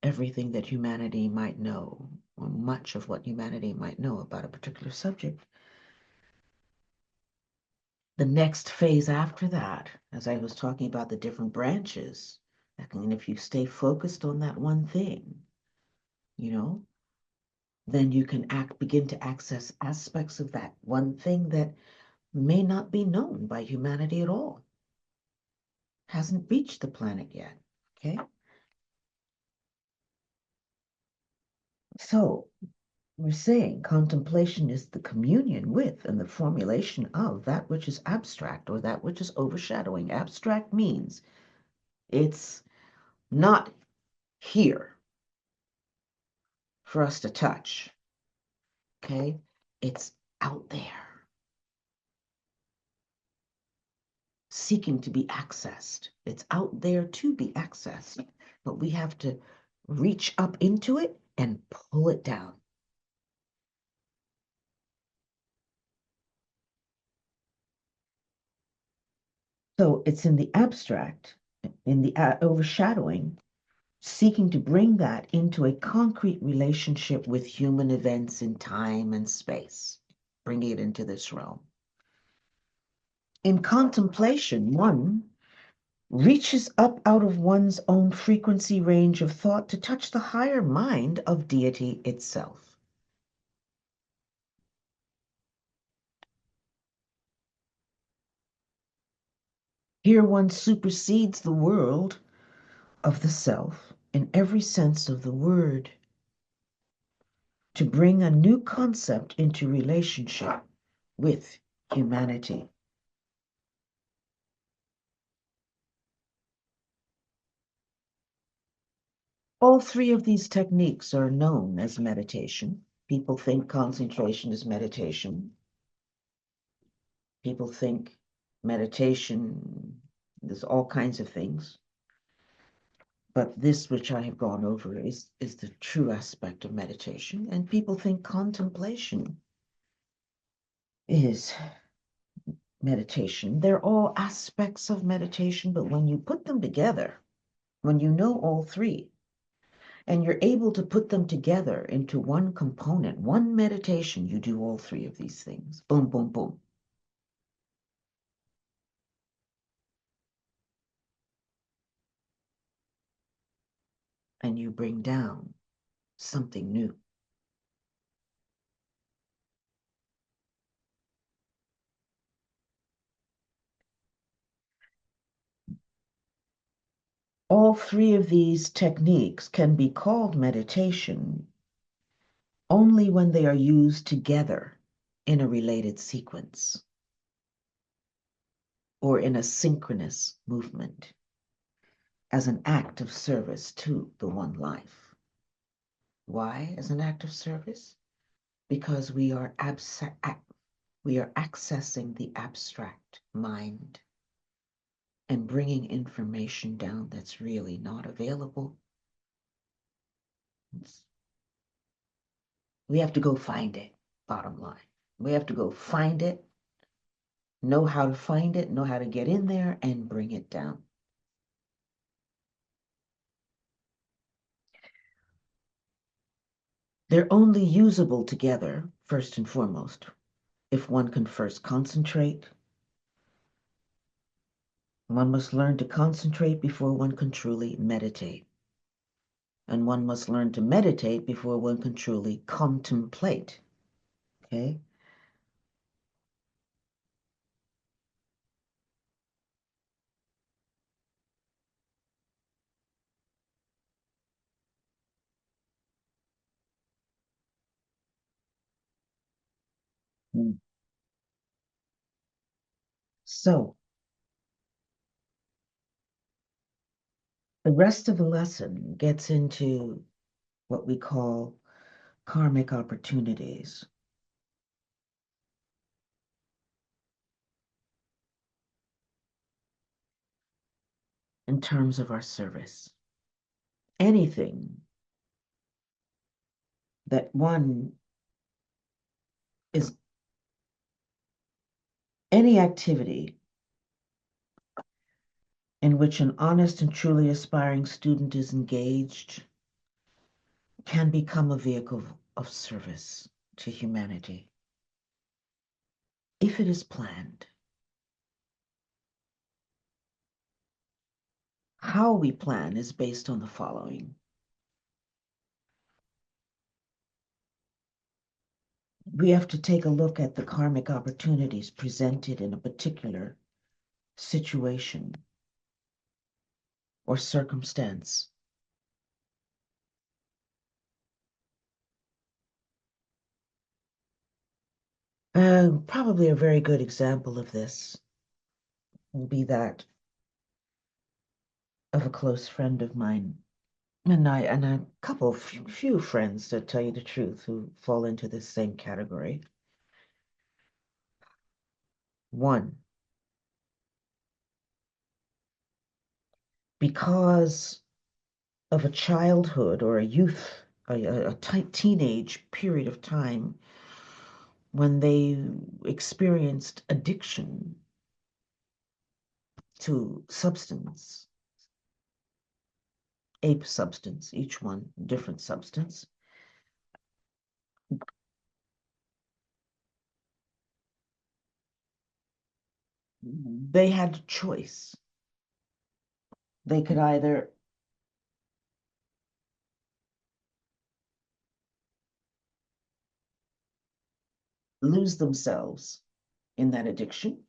everything that humanity might know, or much of what humanity might know about a particular subject. The next phase after that, as I was talking about the different branches, and if you stay focused on that one thing, then you can begin to access aspects of that one thing that may not be known by humanity at all, hasn't reached the planet yet, okay? So we're saying contemplation is the communion with and the formulation of that which is abstract or that which is overshadowing. Abstract means it's not here for us to touch, okay? It's out there, seeking to be accessed. It's out there to be accessed, but we have to reach up into it and pull it down. So it's in the abstract, in the overshadowing, seeking to bring that into a concrete relationship with human events in time and space, bringing it into this realm. In contemplation, one reaches up out of one's own frequency range of thought to touch the higher mind of deity itself. Here one supersedes the world of the self in every sense of the word to bring a new concept into relationship with humanity. All three of these techniques are known as meditation. People think concentration is meditation. People think meditation, there's all kinds of things. But this, which I have gone over, is the true aspect of meditation. And people think contemplation is meditation. They're all aspects of meditation, but when you put them together, when you know all three, and you're able to put them together into one component, one meditation, you do all three of these things. Boom, boom, boom. And you bring down something new. All three of these techniques can be called meditation only when they are used together in a related sequence. or in a synchronous movement as an act of service to the one life. Why as an act of service? Because we are accessing the abstract mind and bringing information down that's really not available. We have to go find it, bottom line. We have to go find it, know how to find it, know how to get in there and bring it down. They're only usable together, first and foremost, if one can first concentrate. One must learn to concentrate before one can truly meditate. And one must learn to meditate before one can truly contemplate. Okay? Mm. So, the rest of the lesson gets into what we call karmic opportunities. In terms of our service. Anything that one is, any activity in which an honest and truly aspiring student is engaged can become a vehicle of service to humanity if it is planned. How we plan is based on the following. We have to take a look at the karmic opportunities presented in a particular situation or circumstance. Probably a very good example of this will be that of a close friend of mine, and a couple of few friends, to tell you the truth, who fall into this same category. One, because of a childhood or a youth, a teenage period of time when they experienced addiction to substance, a substance, each one different substance. They had a choice. They could either lose themselves in that addiction,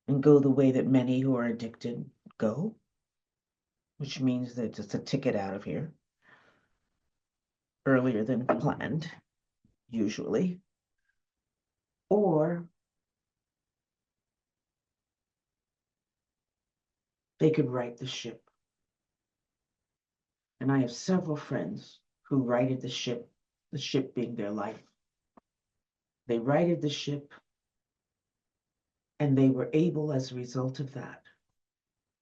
and go the way that many who are addicted go, which means that it's a ticket out of here earlier than planned, usually. Or they could right the ship. And I have several friends who righted the ship being their life. They righted the ship, and they were able, as a result of that,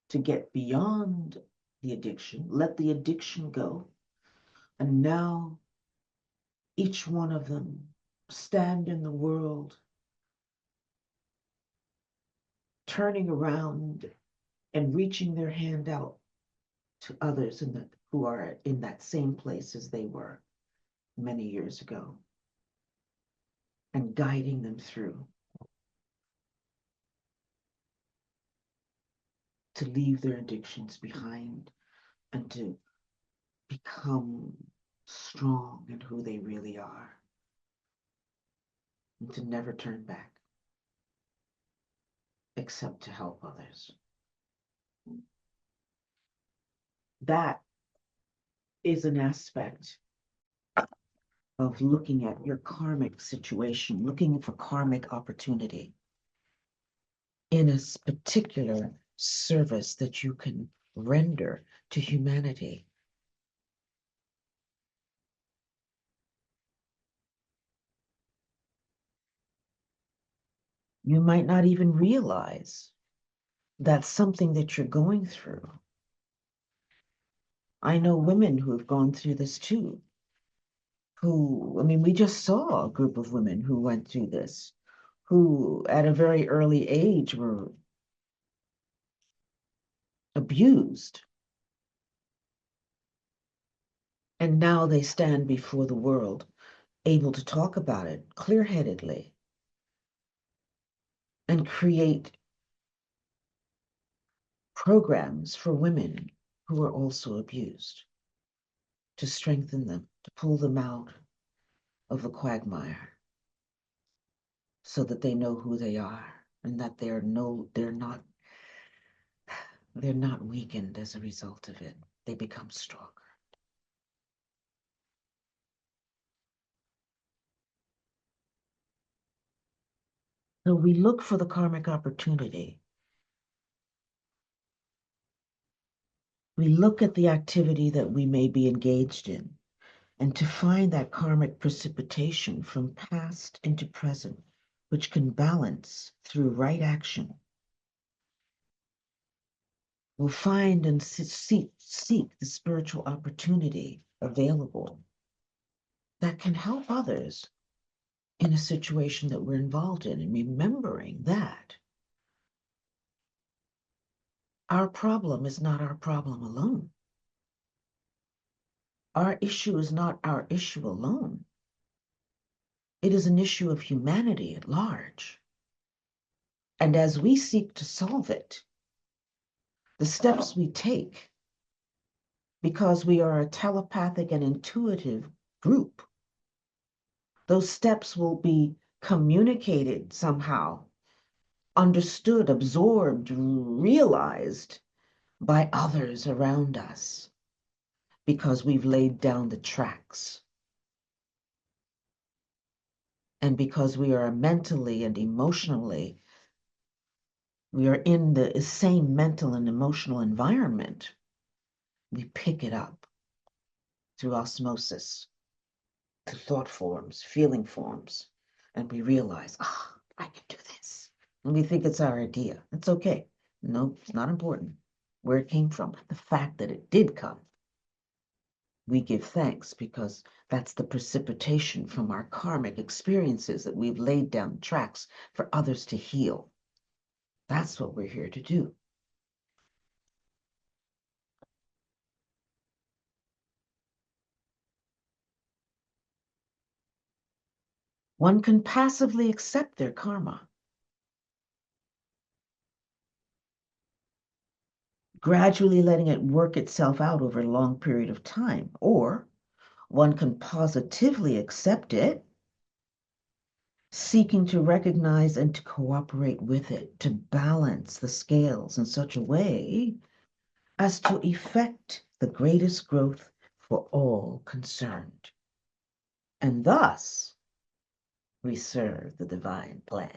to get beyond the addiction, let the addiction go, and now each one of them stand in the world, turning around and reaching their hand out to others who are in that same place as they were many years ago, and guiding them through to leave their addictions behind and to become strong in who they really are, and to never turn back except to help others. That is an aspect of looking at your karmic situation, looking for karmic opportunity in a particular service that you can render to humanity. You might not even realize that's something that you're going through. I know women who have gone through this too, we just saw a group of women who went through this, who at a very early age were abused. And now they stand before the world, able to talk about it clear-headedly and create programs for women who are also abused to strengthen them, to pull them out of the quagmire so that they know who they are and that they're not weakened as a result of it. They become stronger. So we look for the karmic opportunity. We look at the activity that we may be engaged in, and to find that karmic precipitation from past into present, which can balance through right action. We'll find and seek the spiritual opportunity available that can help others in a situation that we're involved in, and remembering that our problem is not our problem alone. Our issue is not our issue alone. It is an issue of humanity at large. And as we seek to solve it, the steps we take, because we are a telepathic and intuitive group, those steps will be communicated somehow, understood, absorbed, realized by others around us, because we've laid down the tracks. And because we are mentally and emotionally, we are in the same mental and emotional environment, we pick it up through osmosis, to thought forms, feeling forms, and we realize, I can do this. And we think it's our idea. It's okay. No, it's not important where it came from. The fact that it did come, we give thanks, because that's the precipitation from our karmic experiences that we've laid down tracks for others to heal. That's what we're here to do. One can passively accept their karma, gradually letting it work itself out over a long period of time, or one can positively accept it, seeking to recognize and to cooperate with it, to balance the scales in such a way as to effect the greatest growth for all concerned. And thus, we serve the divine plan.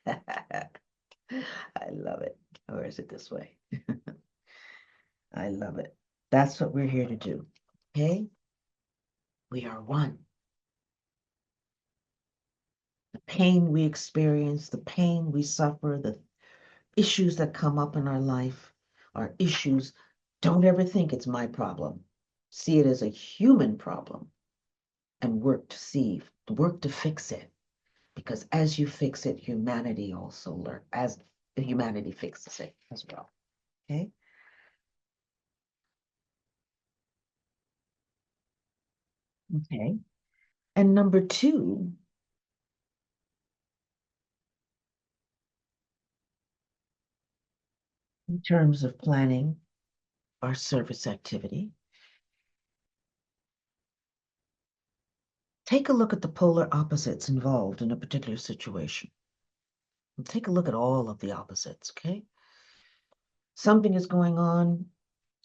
I love it. Or is it this way? I love it. That's what we're here to do. Okay? We are one. The pain we experience, the pain we suffer, the issues that come up in our life are issues. Don't ever think it's my problem. See it as a human problem and work to fix it. Because as you fix it, humanity also learns, as humanity fixes it as well. Okay? Okay. And number two, in terms of planning our service activity, take a look at the polar opposites involved in a particular situation. And take a look at all of the opposites, okay? Something is going on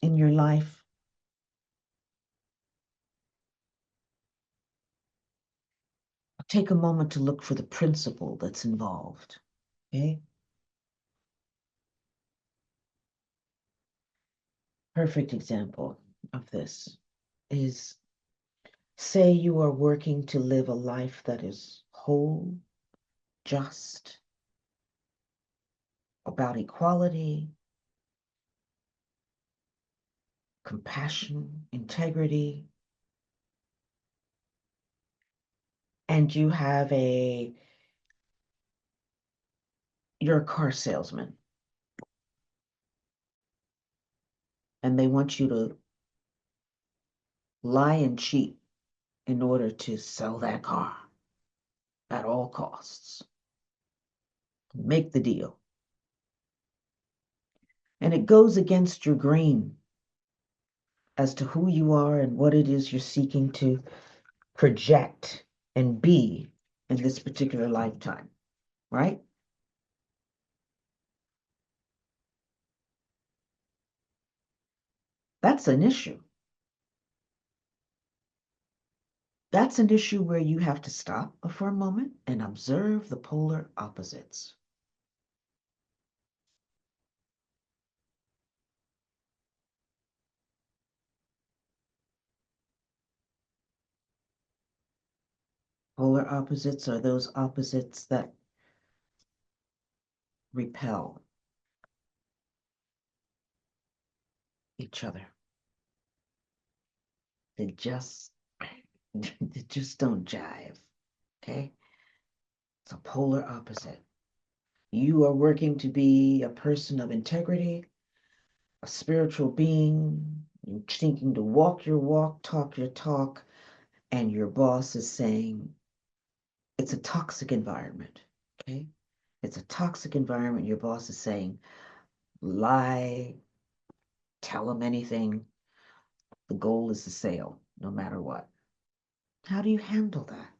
in your life. take a moment to look for the principle that's involved, okay? Perfect example of this is, say you are working to live a life that is whole, just, about equality, compassion, integrity, and you're a car salesman, and they want you to lie and cheat in order to sell that car at all costs. Make the deal. And it goes against your grain as to who you are and what it is you're seeking to project and be in this particular lifetime, right? That's an issue. That's an issue where you have to stop for a moment and observe the polar opposites. Polar opposites are those opposites that repel each other. They just, they just don't jive, okay? It's a polar opposite. You are working to be a person of integrity, a spiritual being, you're seeking to walk your walk, talk your talk, and your boss is saying, it's a toxic environment, okay? It's a toxic environment. Your boss is saying, lie, tell them anything. The goal is the sale, no matter what. How do you handle that?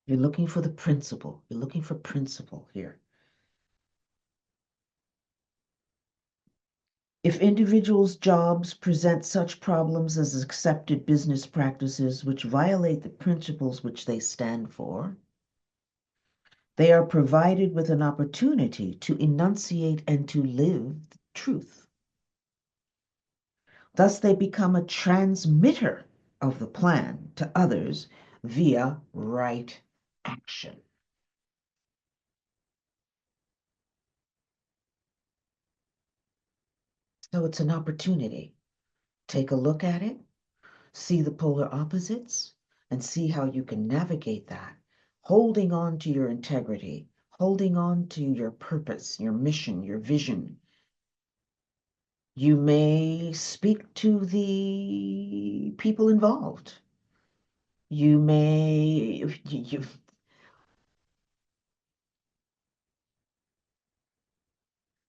You're looking for the principle. You're looking for principle here. If individuals' jobs present such problems as accepted business practices which violate the principles which they stand for, they are provided with an opportunity to enunciate and to live the truth. Thus, they become a transmitter of the plan to others via right action. So it's an opportunity. Take a look at it, see the polar opposites, and see how you can navigate that, holding on to your integrity, holding on to your purpose, your mission, your vision. You may speak to the people involved. You may,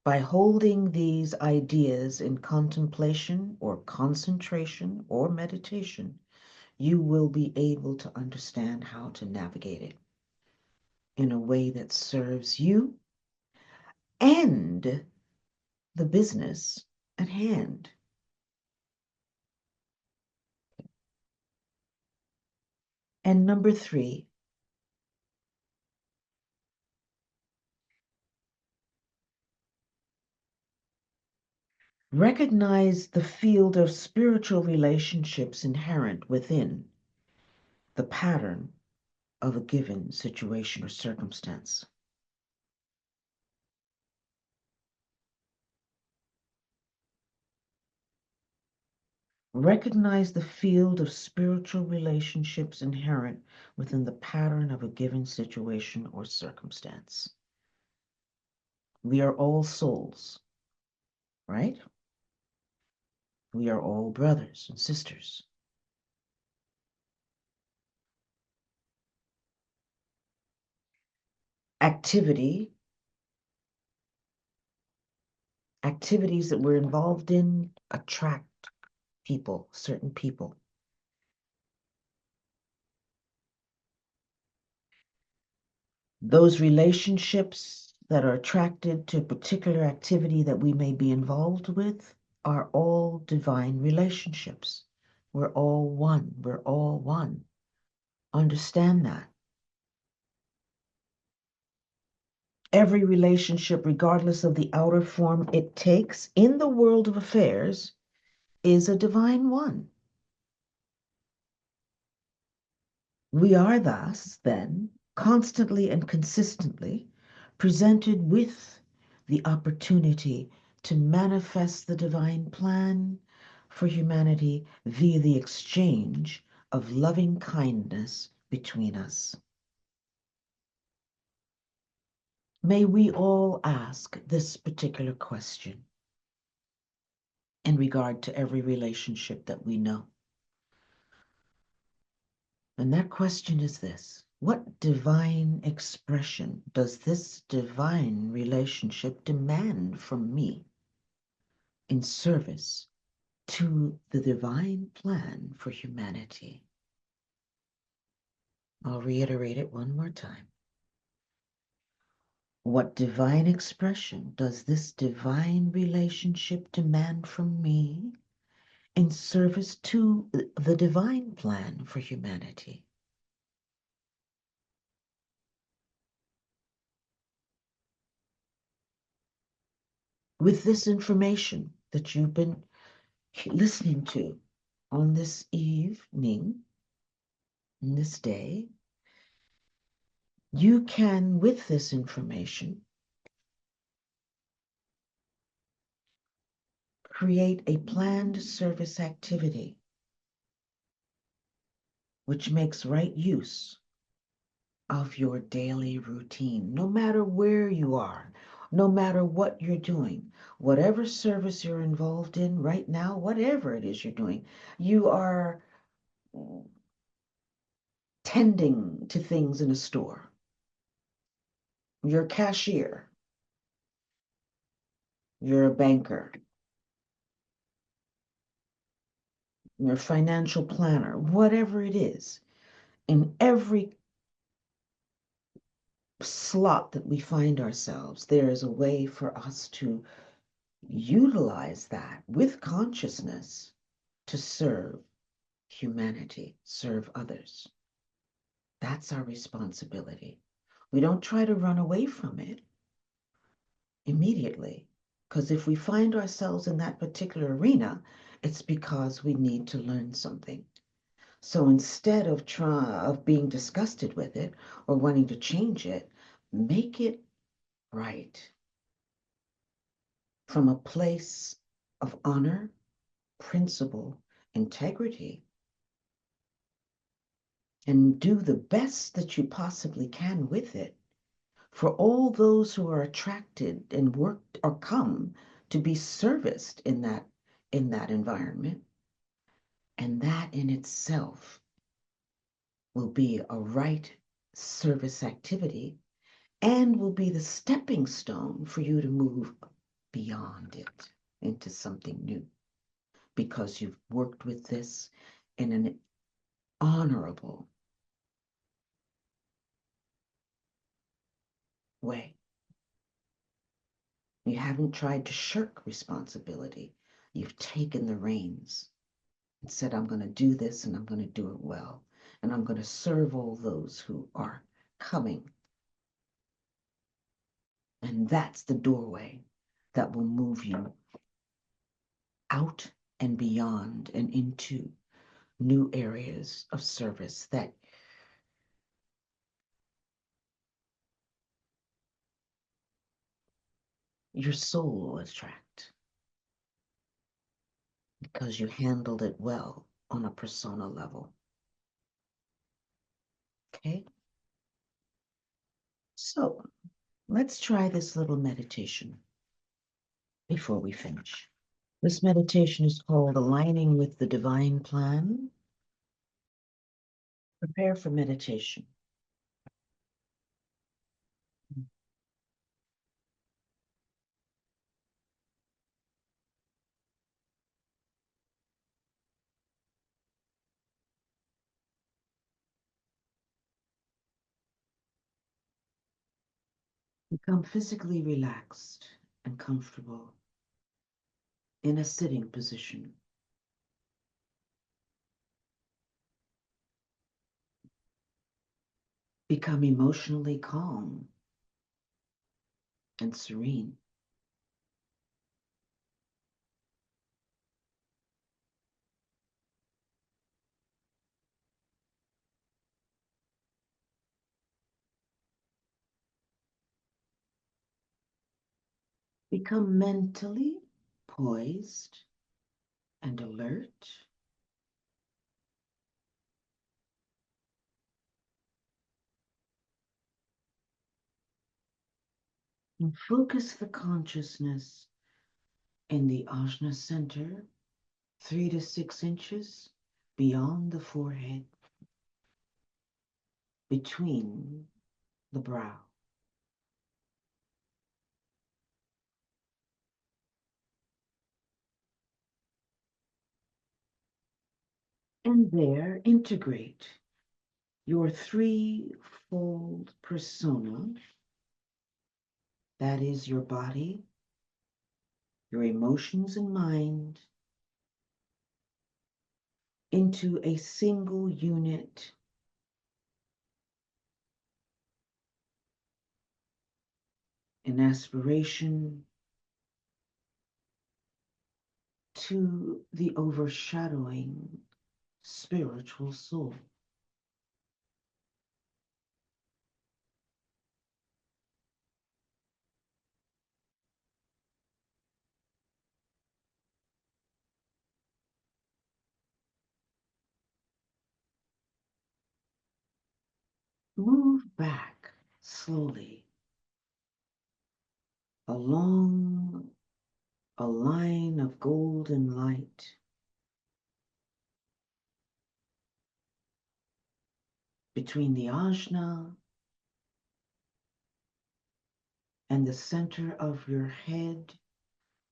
by holding these ideas in contemplation or concentration or meditation, you will be able to understand how to navigate it in a way that serves you and the business at hand. And number 3, recognize the field of spiritual relationships inherent within the pattern of a given situation or circumstance. Recognize the field of spiritual relationships inherent within the pattern of a given situation or circumstance. We are all souls, right? We are all brothers and sisters. Activities that we're involved in attract people, certain people. Those relationships that are attracted to a particular activity that we may be involved with are all divine relationships. We're all one. We're all one. Understand that. Every relationship, regardless of the outer form it takes in the world of affairs, is a divine one. We are thus, then, constantly and consistently presented with the opportunity to manifest the divine plan for humanity via the exchange of loving kindness between us. May we all ask this particular question in regard to every relationship that we know. And that question is this: what divine expression does this divine relationship demand from me in service to the divine plan for humanity? I'll reiterate it one more time. What divine expression does this divine relationship demand from me in service to the divine plan for humanity? With this information that you've been listening to on this evening, in this day, you can, with this information, create a planned service activity which makes right use of your daily routine, no matter where you are, no matter what you're doing, whatever service you're involved in right now, whatever it is you're doing, you are tending to things in a store. You're a cashier. You're a banker. You're a financial planner. Whatever it is, in every slot that we find ourselves, there is a way for us to utilize that with consciousness to serve humanity, serve others. That's our responsibility. We don't try to run away from it immediately, because if we find ourselves in that particular arena, it's because we need to learn something. So instead of being disgusted with it or wanting to change it, make it right from a place of honor, principle, integrity, and do the best that you possibly can with it for all those who are attracted and work or come to be serviced in that environment. And that in itself will be a right service activity and will be the stepping stone for you to move beyond it into something new, because you've worked with this in an honorable way. You haven't tried to shirk responsibility. You've taken the reins and said, I'm going to do this and I'm going to do it well. And I'm going to serve all those who are coming. And that's the doorway that will move you out and beyond and into new areas of service that your soul will attract, because you handled it well on a persona level. Okay? So let's try this little meditation before we finish. This meditation is called Aligning with the Divine Plan. Prepare for meditation. Become physically relaxed and comfortable in a sitting position. Become emotionally calm and serene. Become mentally poised and alert. And focus the consciousness in the ajna center, 3 to 6 inches beyond the forehead, between the brow. And there integrate your threefold persona, that is your body, your emotions and mind, into a single unit in aspiration to the overshadowing spiritual soul. Move back slowly along a line of golden light between the ajna and the center of your head,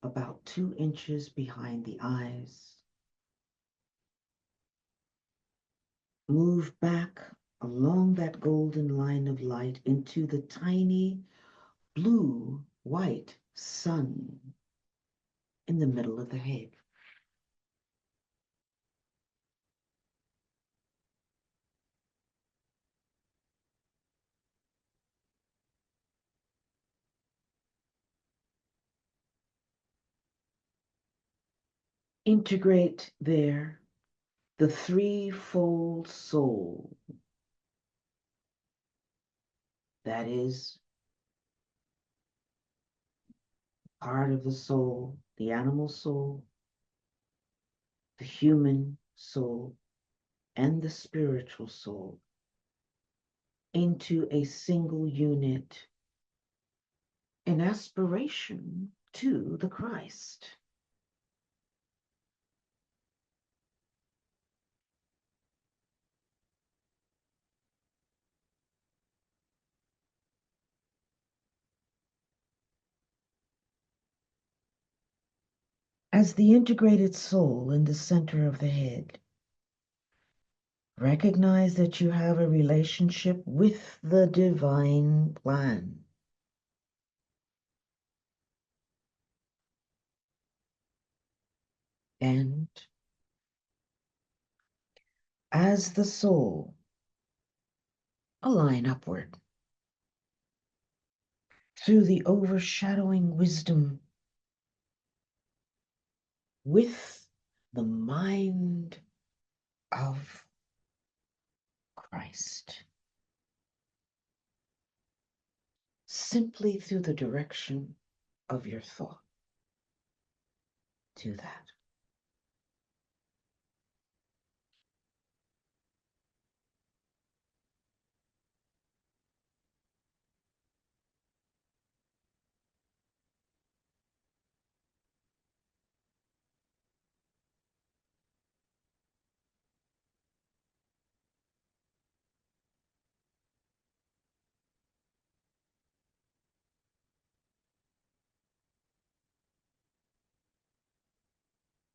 about 2 inches behind the eyes. Move back along that golden line of light into the tiny blue-white sun in the middle of the head. Integrate there the threefold soul, that is part of the soul, the animal soul, the human soul, and the spiritual soul, into a single unit in aspiration to the Christ. As the integrated soul in the center of the head, recognize that you have a relationship with the divine plan. And as the soul, align upward through the overshadowing wisdom with the mind of Christ. Simply through the direction of your thought. Do that.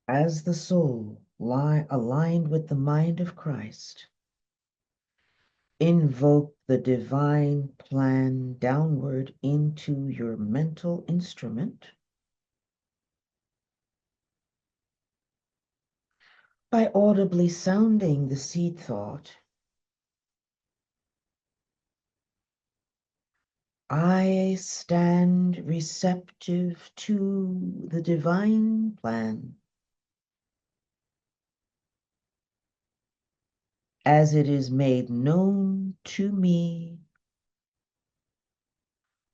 As the soul aligned with the mind of Christ, invoke the divine plan downward into your mental instrument by audibly sounding the seed thought, I stand receptive to the divine plan as it is made known to me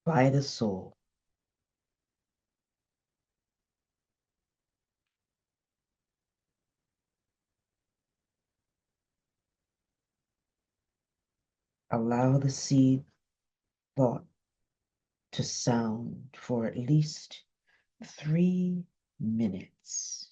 by the soul. Allow the seed thought to sound for at least 3 minutes.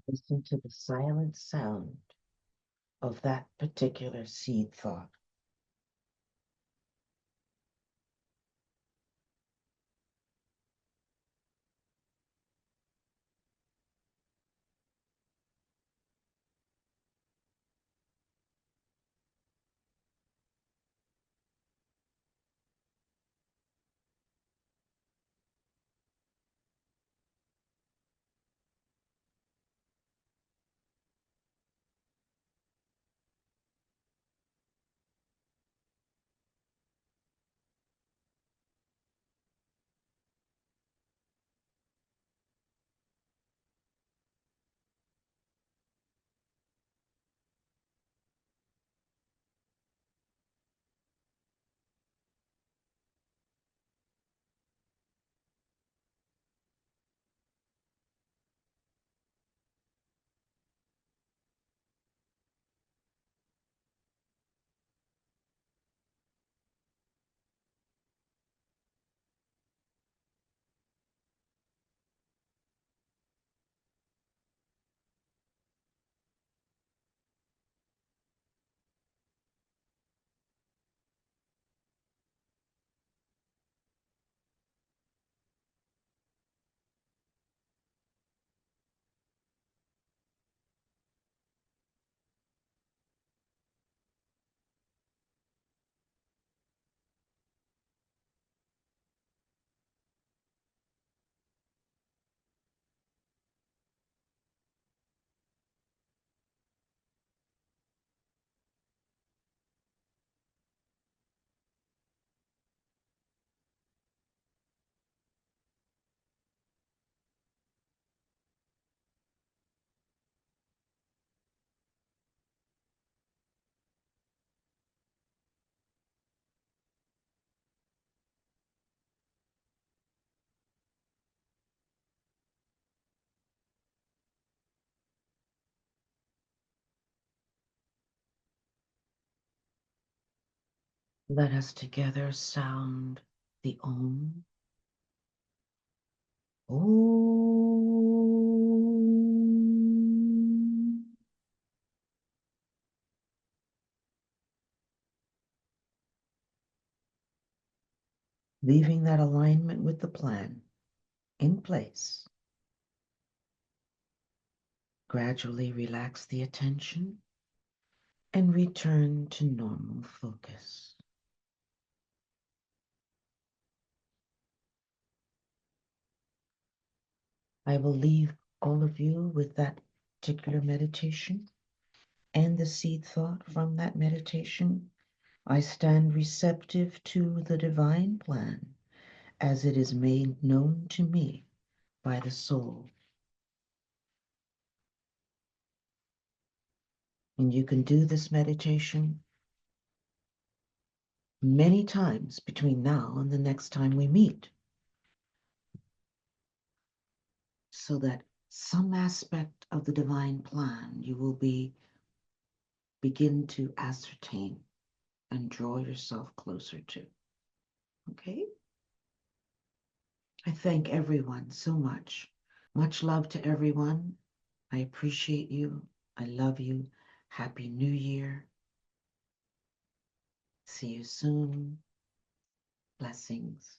Listen to the silent sound of that particular seed thought. Let us together sound the Om. Om. Leaving that alignment with the plan in place. Gradually relax the attention and return to normal focus. I will leave all of you with that particular meditation and the seed thought from that meditation. I stand receptive to the divine plan as it is made known to me by the soul. And you can do this meditation many times between now and the next time we meet, so that some aspect of the divine plan you will begin to ascertain and draw yourself closer to. Okay? I thank everyone so much. Much love to everyone. I appreciate you. I love you. Happy New Year. See you soon. Blessings.